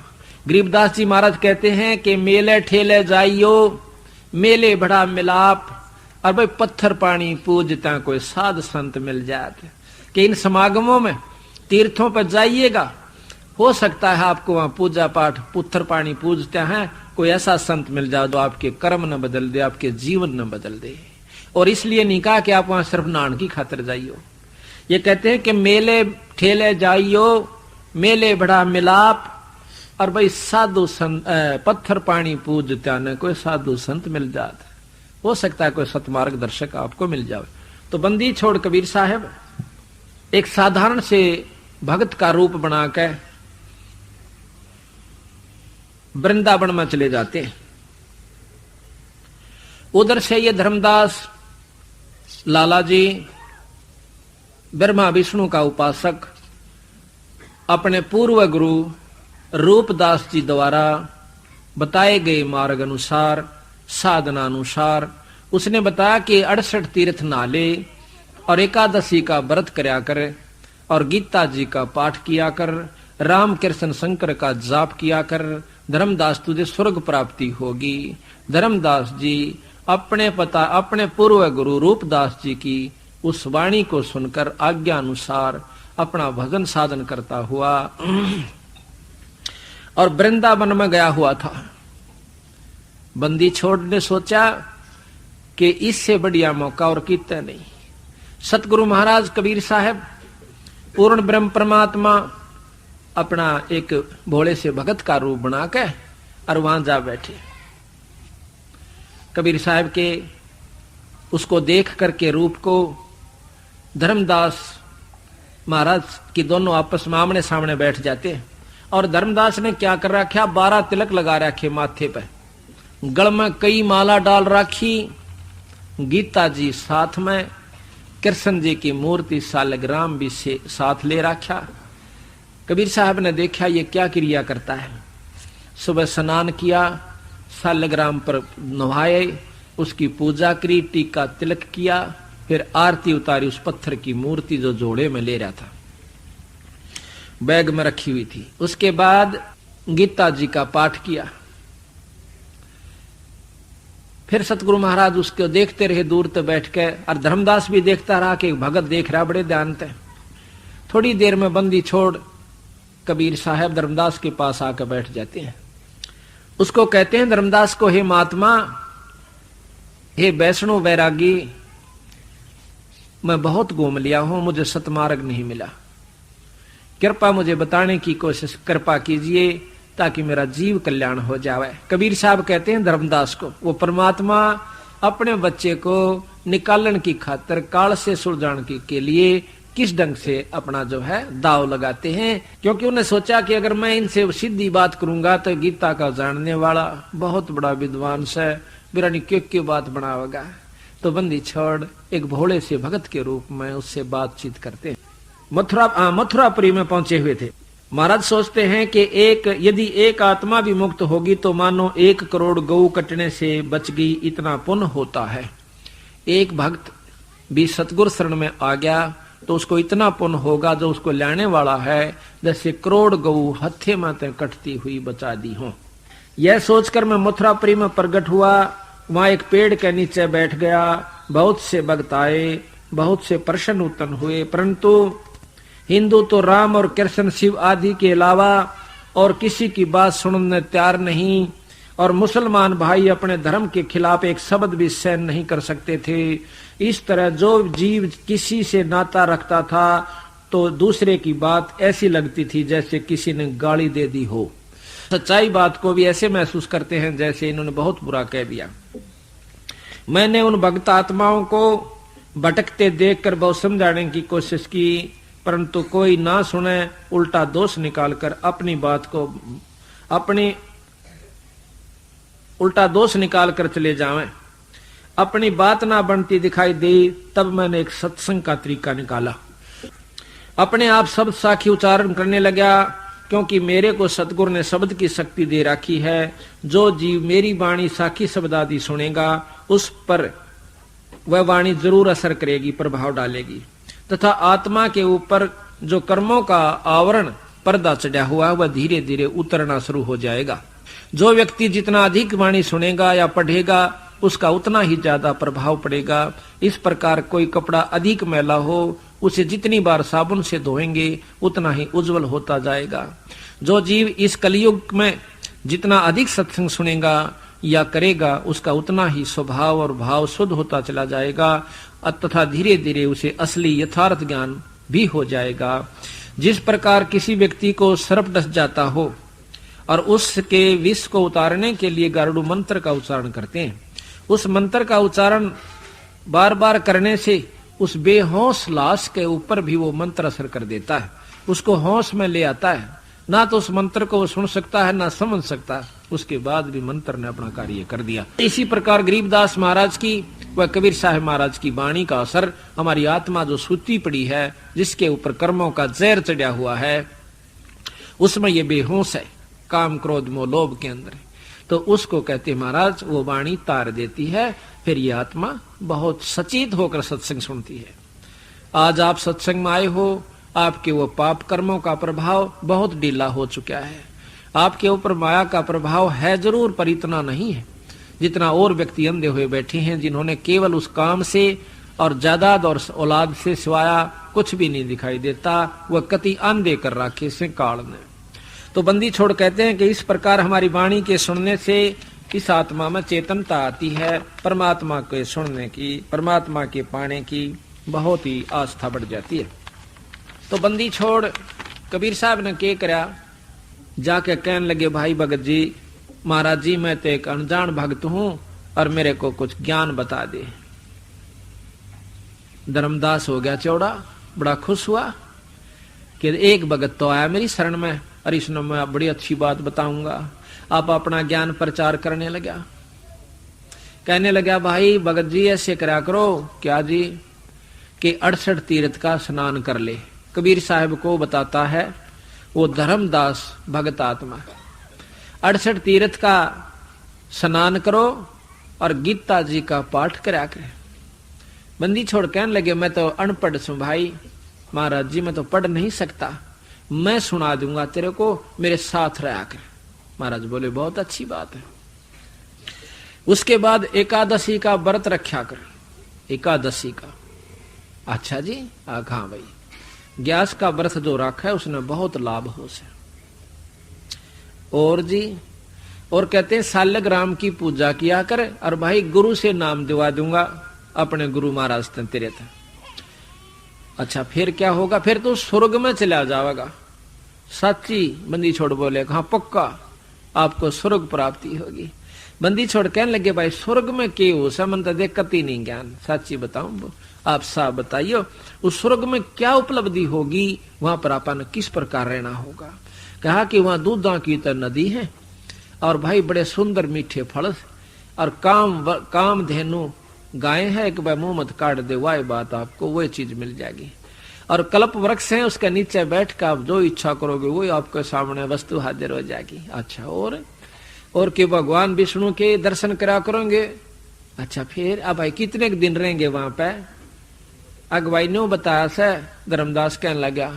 Speaker 1: गरीबदास जी महाराज कहते हैं कि मेले ठेले जाइयो, मेले बड़ा मिलाप, और भाई पत्थर पानी पूजता कोई साध संत मिल जाते, कि इन समागमों में तीर्थों पर जाइएगा, हो सकता है आपको वहां पूजा पाठ पत्थर पानी पूजते हैं कोई ऐसा संत मिल जाए जो आपके कर्म न बदल दे, आपके जीवन न बदल दे। और इसलिए नहीं कहा कि आप वहां सिर्फ नान की खातिर जाइयो। ये कहते हैं कि मेले ठेले जाइयो, मेले बड़ा मिलाप, और भाई साधु संत पत्थर पानी पूजता न कोई साधु संत मिल जाते, हो सकता है कोई सतमार्ग दर्शक आपको मिल जाए। तो बंदी छोड़ कबीर साहब एक साधारण से भक्त का रूप बनाकर वृंदावन में चले जाते हैं। उधर से ये धर्मदास लाला जी ब्रह्मा विष्णु का उपासक अपने पूर्व गुरु रूपदास जी द्वारा बताए गए मार्ग अनुसार साधना अनुसार उसने बताया कि 68 तीर्थ नाले और एकादशी का व्रत करया कर, और गीता जी का पाठ किया कर, राम कृष्ण शंकर का जाप किया कर, धर्मदास तुझे स्वर्ग प्राप्ति होगी। धर्मदास जी अपने पूर्व गुरु रूपदास जी की उस वाणी को सुनकर आज्ञा अनुसार अपना भजन साधन करता हुआ और वृंदावन में गया हुआ था। बंदी छोड़ ने सोचा कि इससे बढ़िया मौका और कितना नहीं। सतगुरु महाराज कबीर साहब पूर्ण ब्रह्म परमात्मा अपना एक भोले से भगत का रूप बना के और वहां जा बैठे। कबीर साहब के उसको देख करके रूप को धर्मदास महाराज की दोनों आपस में आमने सामने बैठ जाते। और धर्मदास ने क्या कर रखा, 12 तिलक लगा रखे माथे पे, गल में कई माला डाल रखी, गीता जी साथ में, कृष्ण जी की मूर्ति सालग्राम भी से साथ ले रखा। कबीर साहब ने देखा ये क्या क्रिया करता है। सुबह स्नान किया, सालग्राम पर नहाए, उसकी पूजा करी, टीका तिलक किया, फिर आरती उतारी उस पत्थर की मूर्ति जो जोड़े में ले रहा था, बैग में रखी हुई थी। उसके बाद गीता जी का पाठ किया। फिर सतगुरु महाराज उसको देखते रहे दूर तक बैठ के, और धर्मदास भी देखता रहा कि भगत देख रहा बड़े ध्यान से। थोड़ी देर में बंदी छोड़ कबीर साहब धर्मदास के पास आकर बैठ जाते हैं। उसको कहते हैं धर्मदास को, हे महात्मा, हे वैष्णव वैरागी, मैं बहुत घूम लिया हूं, मुझे सतमार्ग नहीं मिला, कृपा मुझे बताने की कोशिश कृपा कीजिए ताकि मेरा जीव कल्याण हो जाए। कबीर साहब कहते हैं धर्मदास को, वो परमात्मा अपने बच्चे को निकालने की खातिर काल से सुलझाने के लिए किस ढंग से अपना जो है दाव लगाते हैं, क्योंकि उन्हें सोचा कि अगर मैं इनसे सीधी बात करूंगा तो गीता का जानने वाला बहुत बड़ा विद्वान है, बिरानी क्यों बात बनावेगा। तो बंदी छोड़ एक भोले से भगत के रूप में उससे बातचीत करते हैं। मथुरापुरी में पहुंचे हुए थे। महाराज सोचते हैं कि यदि एक आत्मा भी मुक्त होगी तो मानो 1 करोड़ गऊ कटने से बच गई, इतना पुण्य होता है। एक भक्त भी सतगुरु शरण में आ गया तो उसको इतना पुण्य होगा जो उसको लाने वाला है जैसे करोड़ गऊ हत्थे में कटती हुई बचा दी हो। यह सोचकर मैं मथुरापुरी में प्रकट हुआ। वहां एक पेड़ के नीचे बैठ गया। बहुत से भक्त आए, बहुत से प्रश्न उत्पन्न हुए, परंतु हिंदू तो राम और कृष्ण शिव आदि के अलावा और किसी की बात सुनने तैयार नहीं, और मुसलमान भाई अपने धर्म के खिलाफ एक शब्द भी सहन नहीं कर सकते थे। इस तरह जो जीव किसी से नाता रखता था तो दूसरे की बात ऐसी लगती थी जैसे किसी ने गाली दे दी हो। सच्चाई बात को भी ऐसे महसूस करते हैं जैसे इन्होंने बहुत बुरा कह दिया। मैंने उन भक्त आत्माओं को भटकते देखकर बहुत समझाने की कोशिश की, परंतु कोई ना सुने, उल्टा दोष निकालकर अपनी बात को उल्टा दोष निकालकर चले जावें। अपनी बात ना बनती दिखाई दी, तब मैंने एक सत्संग का तरीका निकाला। अपने आप शब्द साखी उच्चारण करने लगा, क्योंकि मेरे को सतगुरु ने शब्द की शक्ति दे रखी है। जो जीव मेरी वाणी साखी शब्द आदि सुनेगा, उस पर वह वाणी जरूर असर करेगी, प्रभाव डालेगी, तथा आत्मा के ऊपर जो कर्मों का आवरण पर्दा चढ़ा हुआ वह धीरे धीरे उतरना शुरू हो जाएगा। जो व्यक्ति जितना अधिक वाणी सुनेगा या पढ़ेगा, उसका उतना ही ज्यादा प्रभाव पड़ेगा। इस प्रकार कोई कपड़ा अधिक मैला हो, उसे जितनी बार साबुन से धोएंगे उतना ही उज्जवल होता जाएगा। जो जीव इस कलयुग में जितना अधिक सत्संग सुनेगा या करेगा, उसका उतना ही स्वभाव और भाव शुद्ध होता चला जाएगा, तथा धीरे धीरे उसे असली यथार्थ ज्ञान भी हो जाएगा। जिस प्रकार किसी व्यक्ति को सर्प डस जाता हो और उसके विष को उतारने के लिए गारुड़ मंत्र का उच्चारण करते हैं, उस मंत्र का उच्चारण बार बार करने से उस बेहोश लाश के ऊपर भी वो मंत्र असर कर देता है, उसको होश में ले आता है। ना तो उस मंत्र को वो सुन सकता है ना समझ सकता, उसके बाद भी मंत्र ने अपना कार्य कर दिया। इसी प्रकार गरीबदास महाराज की व कबीर साहब महाराज की वाणी का असर हमारी आत्मा जो सूती पड़ी है, जिसके ऊपर कर्मों का जहर चढ़ा हुआ है, उसमें ये बेहोश है, काम क्रोध मोह लोभ के अंदर, तो उसको कहते महाराज वो वाणी तार देती है। फिर ये आत्मा बहुत सचेत होकर सत्संग सुनती है। आज आप सत्संग में आए हो, आपके वो पाप कर्मों का प्रभाव बहुत ढीला हो चुका है। आपके ऊपर माया का प्रभाव है जरूर, पर इतना नहीं है जितना और व्यक्ति अंधे हुए बैठे हैं, जिन्होंने केवल उस काम से और जायदाद और औलाद से सिवाया कुछ भी नहीं दिखाई देता, वह कति अंधे कर रखे से काल ने। तो बंदी छोड़ कहते हैं कि इस प्रकार हमारी वाणी के सुनने से इस आत्मा में चेतनता आती है, परमात्मा के सुनने की, परमात्मा के पाने की बहुत ही आस्था बढ़ जाती है। तो बंदी छोड़ कबीर साहब ने क्या करा, जाके कहने लगे, भाई भगत जी, महाराज जी मैं तो एक अनजान भक्त हूं और मेरे को कुछ ज्ञान बता दे। धर्मदास हो गया चौड़ा, बड़ा खुश हुआ कि एक भगत तो आया मेरी शरण में और इसने मैं बड़ी अच्छी बात बताऊंगा। आप अपना ज्ञान प्रचार करने लगा, कहने लगा, भाई भगत जी ऐसे करा करो, क्या जी, कि 68 तीर्थ का स्नान कर ले। कबीर साहब को बताता है वो धर्मदास भगत आत्मा, 68 तीर्थ का स्नान करो और गीता जी का पाठ करा करे। बंदी छोड़ कहने लगे, मैं तो अनपढ़ हूं भाई, महाराज जी मैं तो पढ़ नहीं सकता, मैं सुना दूंगा तेरे को, मेरे साथ रहा कर। महाराज बोले, बहुत अच्छी बात है। उसके बाद एकादशी का व्रत रखा कर। एकादशी का, अच्छा जी, हाँ भाई, ग्यास का व्रत जो रखा है उसने बहुत लाभ हो से। और जी, और कहते हैं सालग्राम की पूजा किया कर, और भाई गुरु से नाम दिवा दूंगा अपने गुरु महाराज तेरे थे। अच्छा फिर क्या होगा, फिर तो स्वर्ग में चला जाएगा। सच्ची? बंदी छोड़ बोले, हाँ पक्का आपको स्वर्ग प्राप्ति होगी। बंदी छोड़ कहने लगे, भाई स्वर्ग में क्या हो सा, मन तो देखती नहीं ज्ञान, सच्ची बताऊं आप साहब बताइए, उस स्वर्ग में क्या उपलब्धि होगी, वहां पर अपन किस प्रकार रहना होगा। कहा कि वहां दूधा की तो नदी है और भाई बड़े सुंदर मीठे फल और काम धेनु गाय है, एक बार मुंह मत काट दे, वह बात आपको वही चीज मिल जाएगी। और कल्प वृक्ष है, उसके नीचे बैठ कर आप जो इच्छा करोगे वही आपके सामने वस्तु हाजिर हो जाएगी। अच्छा और कि भगवान विष्णु के दर्शन करा करोगे। अच्छा फिर अब भाई कितने दिन रहेंगे वहां पे। अगवाई ने बताया से, धर्मदास कहने लगा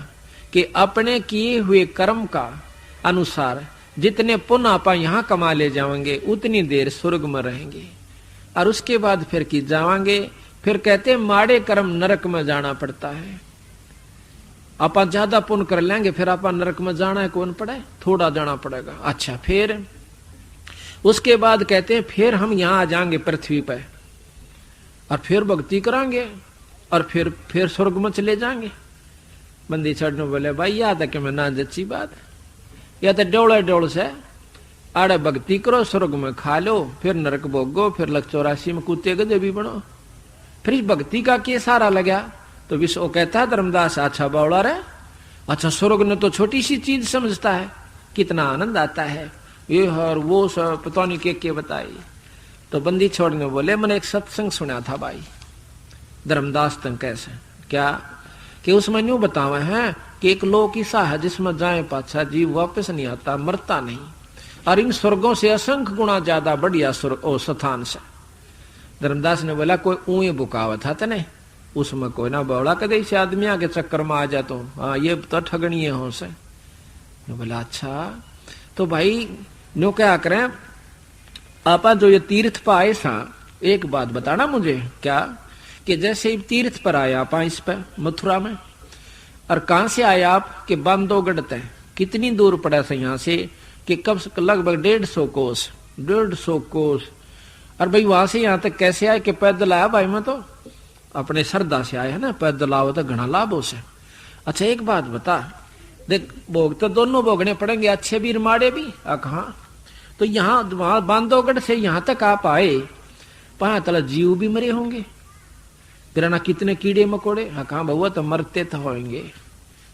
Speaker 1: कि अपने किए हुए कर्म का अनुसार जितने पुण्य आप यहाँ कमा ले जाएंगे उतनी देर स्वर्ग में रहेंगे, और उसके बाद फिर की जाएंगे। फिर कहते माड़े कर्म नरक में जाना पड़ता है। आप ज्यादा पुण्य कर लेंगे फिर आप नरक में जाना है, कौन पड़े, थोड़ा जाना पड़ेगा। अच्छा फिर उसके बाद कहते हैं फिर हम यहाँ आ जाएंगे पृथ्वी पे और फिर भक्ति करांगे और फिर स्वर्ग में चले जाएंगे। बंदी छोड़ने बोले भाई याद है कि मैं ना जच्ची बात या तो डोले डोल से आड़े भक्ति करो, स्वर्ग में खा लो, फिर नरक भोगो, फिर लख 84 में कुत्ते गधे भी बनो। फिर इस भक्ति का के सारा लगा तो विश्व कहता है धर्मदास अच्छा बावड़ा रे, अच्छा स्वर्ग ने तो छोटी सी चीज समझता है, कितना आनंद आता है, ये हर वो सब पता नहीं के बताई। तो बंदी छोड़ने बोले मैंने एक सत्संग सुना था भाई धर्मदास तंग कैसे क्या कि उसमें यूं बतावे हैं कि एक लोक ऐसा है जिसमें जाए पाछा जीव वापस नहीं आता, मरता नहीं, और इन स्वर्गों से असंख्य गुना ज्यादा बढ़िया स्थान से। धर्मदास ने बोला कोई ऊए बुकावा था तने उसमें कोई ना बौड़ा कदे से आदमी आके चक्कर में आ जा तो हाँ ये तो ठगनी है हो से। बोला अच्छा तो भाई नो क्या करें आपा जो ये तीर्थ पर आए सा एक बात बताना मुझे क्या कि जैसे तीर्थ पर आए आप इस पे मथुरा में, और कहां से आए आप कि बांधवगढ़ तय कितनी दूर पड़ा था यहाँ से कि कब लगभग 150 कोस। और भाई वहां से यहाँ तक कैसे आए कि पैदल आया भाई मैं तो अपने श्रद्धा से आए है ना, पैदल आओ तो घना लाभ हो से। अच्छा एक बात बता देख भोग तो दोनों भोगने पड़ेंगे, अच्छे भी माड़े भी कहा तो यहाँ वहां बांधवगढ़ से यहाँ तक आप आए पहा तला जीव भी मरे होंगे, फिर ना कितने कीड़े मकोड़े कहा बहुआ तो मरते तो होंगे।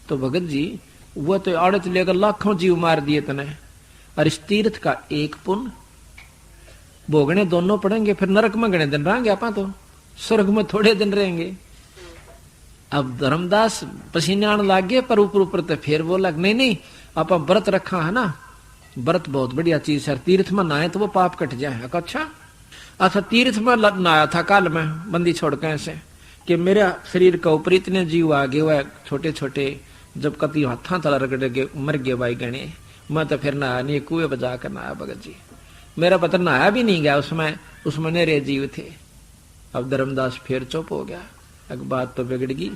Speaker 1: तो भगत जी वो तो आड़त लेकर लाखों जीव मार दिए तने, और इस तीर्थ का एक पुण्य भोगने दोनों पड़ेंगे, फिर नरक में गणे दिन रहेंगे आपा तो स्वर्ग में थोड़े दिन रहेंगे। अब धर्मदास पसीने आने लग गए पर ऊपर तो फिर बोला नहीं आप व्रत रखा है ना, व्रत बहुत बढ़िया चीज है, तीर्थ में नहाए तो वो पाप कट जाए। अच्छा तीर्थ में नहाया था कल में बंदी छोड़ के ऐसे कि मेरे शरीर के ऊपर इतने जीव आ गए हुए छोटे छोटे, जब कति हाथा तला रगड़ के मर गए भाई गणे, मैं तो फिर नहाया नहीं, कुएं बजा कर नहाया भगत जी, मेरा पता नहाया भी नहीं गया उसमें नेरे जीव थे। अब धर्मदास फिर चुप हो गया, एक बात तो बिगड़ गई।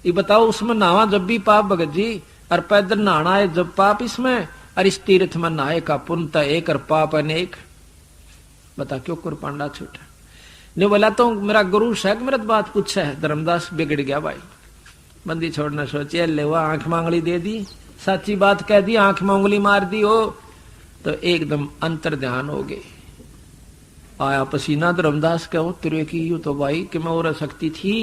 Speaker 1: ये बताओ उसमें नहावा जब भी पाप भगत जी, और पैदल नहाना है जब पाप इसमें, और इस तीर्थ में नहाए का पुण्य एक और पाप अनेक। बता क्यों कुरपांडा छूटा नहीं बोला तो मेरा गुरु शायद मेरा बात पूछा है। धर्मदास बिगड़ गया भाई, बंदी छोड़ना सोचे ले वो आंख मांगली दे दी, सच्ची बात कह दी, आंख में उंगली मार दी हो तो एकदम अंतर ध्यान हो गए। आया पसीना धर्मदास का तेरे की यू तो भाई कि मैं और शक्ति थी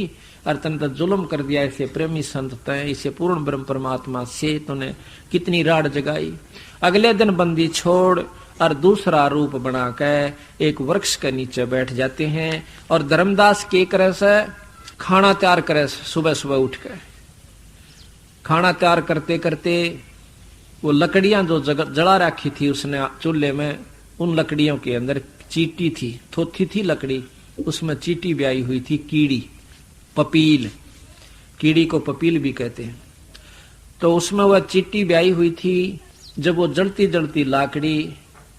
Speaker 1: और तन तो जुल्म कर दिया इसे प्रेमी संत तय, इसे पूर्ण ब्रह्म परमात्मा से तूने कितनी राड जगाई। अगले दिन बंदी छोड़ और दूसरा रूप बना के एक वृक्ष के नीचे बैठ जाते हैं, और धर्मदास के करे से खाना तैयार करे, सुबह सुबह उठ के खाना तैयार करते करते वो लकड़ियां जो जला रखी थी उसने चूल्हे में, उन लकड़ियों के अंदर चीटी थी, थोथी थी लकड़ी, उसमें चीटी ब्याई हुई थी, कीड़ी पपील, कीड़ी को पपील भी कहते हैं। तो उसमें वह चीटी ब्याई हुई थी। जब वो जलती जलती लाकड़ी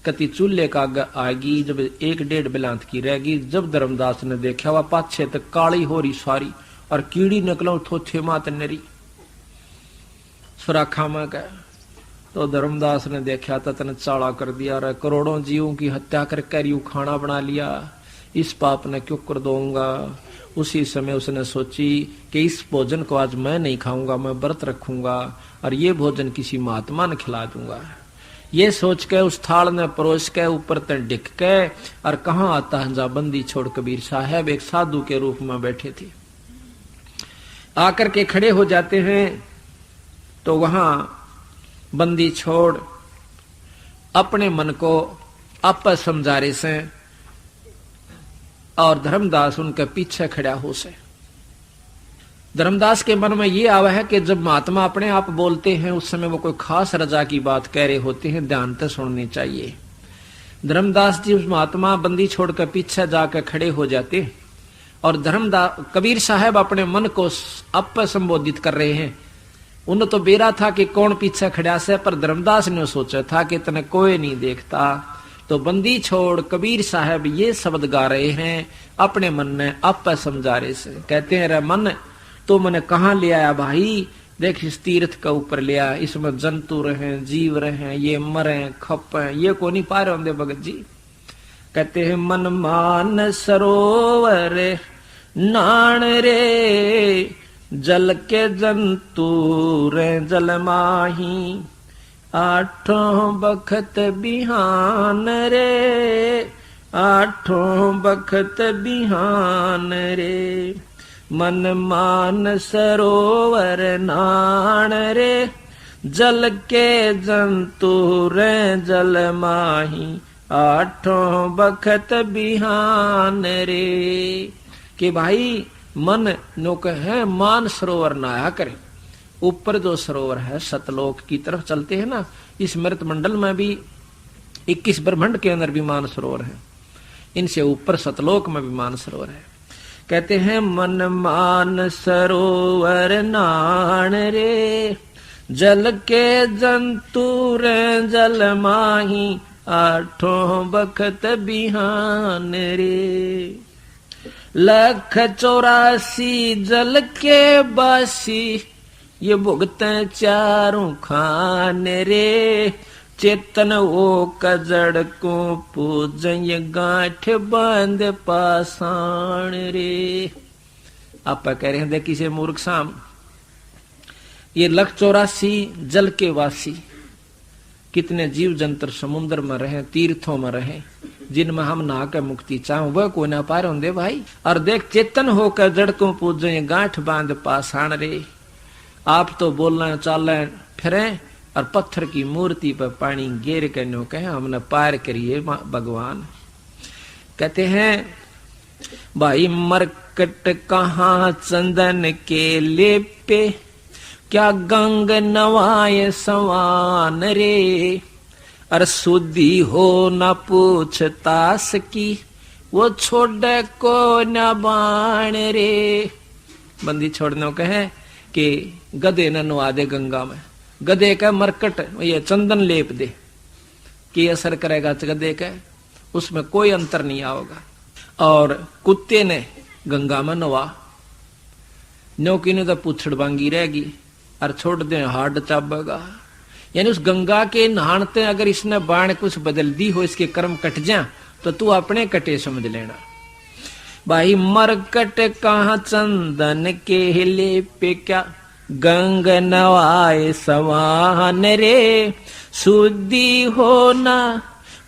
Speaker 1: कति चूल्हे का आएगी, जब 1-1.5 बिलांत की रहेगी, जब धर्मदास ने देखा वह पाछे तक काली हो रही सारी, और कीड़ी निकलो थोथे मात नरी सुराखा में गए। तो धर्मदास ने देखा तो तने चाड़ा कर दिया, रे करोड़ों जीवों की हत्या करके यूं खाना बना लिया, इस पाप ने क्यों कर दूंगा। उसी समय उसने सोची कि इस भोजन को आज मैं नहीं खाऊंगा, मैं व्रत रखूंगा और ये भोजन किसी महात्मा ने खिला दूंगा। ये सोच के उस थाल ने परोस के ऊपर तक डिक के, और कहाँ आता हंजा बंदी छोड़ कबीर साहब एक साधु के रूप में बैठे थे, आकर के खड़े हो जाते हैं। तो वहां बंदी छोड़ अपने मन को आप समझारे से, और धर्मदास उनके पीछे खड़ा हो से। धर्मदास के मन में ये आवा है कि जब महात्मा अपने आप बोलते हैं उस समय वो कोई खास रजा की बात कह रहे होते हैं, ध्यान से सुननी चाहिए। धर्मदास जी उस महात्मा बंदी छोड़कर पीछे जाकर खड़े हो जाते, और कबीर साहब अपने मन को अप संबोधित कर रहे हैं। उन्हें तो बेरा था कि कौन पीछे खड़ा से, पर धर्मदास ने सोचा था कि तने कोई नहीं देखता। तो बंदी छोड़ कबीर साहब ये शब्द गा रहे हैं अपने मन ने अप समझा रहे से। कहते हैं रे मन तो मैंने कहाँ ले आया भाई, देख इस तीर्थ का ऊपर ले आया, इसमें जंतु रहे, जीव रहे, ये मरे खपे, ये को नहीं पा रहे होंगे भगत जी। कहते हैं मन मान सरोवर नान रे, जल के जंतु रे जल माही, आठों बखत बिहान रे, आठों बखत बिहान रे। मन मान सरोवर नाण रे, जल के जंतु रे जल माही, आठों बखत बिहान रे। कि भाई मन नो कहे मान सरोवर नहाया करे। ऊपर जो सरोवर है सतलोक की तरफ चलते हैं ना, इस मृत मंडल में भी 21 ब्रह्मांड के अंदर भी मान सरोवर है, इनसे ऊपर सतलोक में भी मान सरोवर है। कहते हैं मन मान सरोवर नाण रे, जल के जंतु रे जल माही, आठों बखत बिहान रे। 184 जल के बासी, ये भुगत चारों खान रे। चेतन ओ कजड़ को पूजय, गांठ बांध पाषाण रे। आप कह रहे हैं देखी से मूर्ख साम, ये 184 जल के वासी, कितने जीव जंत्र समुद्र में रहे, तीर्थों में रहे, जिनमें हम नहा के मुक्ति चाहो वह कोई ना पार होंगे भाई। और देख चेतन होकर जड़ को पूजे, गांठ बांध पाषाण रे। आप तो बोलना चालें फिरे और पत्थर की मूर्ति पर पानी गिर के नो कहे हमने पार करिए भगवान। कहते हैं भाई मरकट कहाँ चंदन के लेपे, क्या गंग नवाए सवान रे। अर शुद्धि हो न पूछतास की, वो छोड़ को न बाण रे। बंदी छोड़ने को कहे कि गधे न नवा दे गंगा में, गधे का मरकट ये चंदन लेप दे कि असर करेगा गधे का, उसमें कोई अंतर नहीं आओगा। और कुत्ते ने गंगा में नवा, न्योकी ने तो पूछड़ बांगी रहेगी और छोड़ दे हार्ड चाबेगा। यानी उस गंगा के नहानते अगर इसने बाण कुछ बदल दी हो, इसके कर्म कट जा, तो तू अपने कटे समझ लेना। भाई मरकट कहाँ चंदन के हिले पे, क्या गंग नवाए सवान रे। शुद्धि हो ना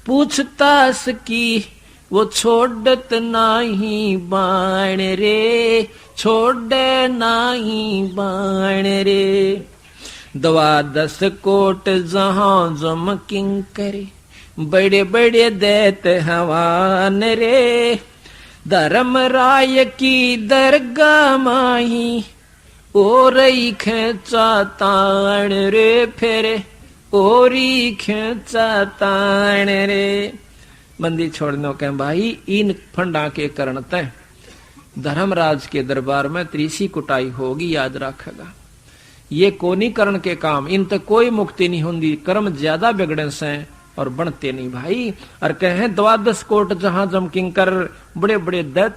Speaker 1: पूछतास की, वो छोड़त नाही बाण रे, छोड़ नाही बाण रे। 12 कोट जहां जम किंकरे, बड़े बड़े दैत हवान रे। धर्म राय की दरगाह माही, ओरई खेचा ताण रे फेरे, ओरी खेचा ताण रे। बंदी छोड़ने के भाई इन फंडा के कारण तय धर्मराज के दरबार में त्रिसी कुटाई होगी, याद रखेगा। ये कोनी करण के काम, इन तक कोई मुक्ति नहीं होंगी, कर्म ज्यादा बिगड़े से और बनते नहीं भाई। और कहे 12 कोट जहां जम किंकर, बड़े बड़े दैत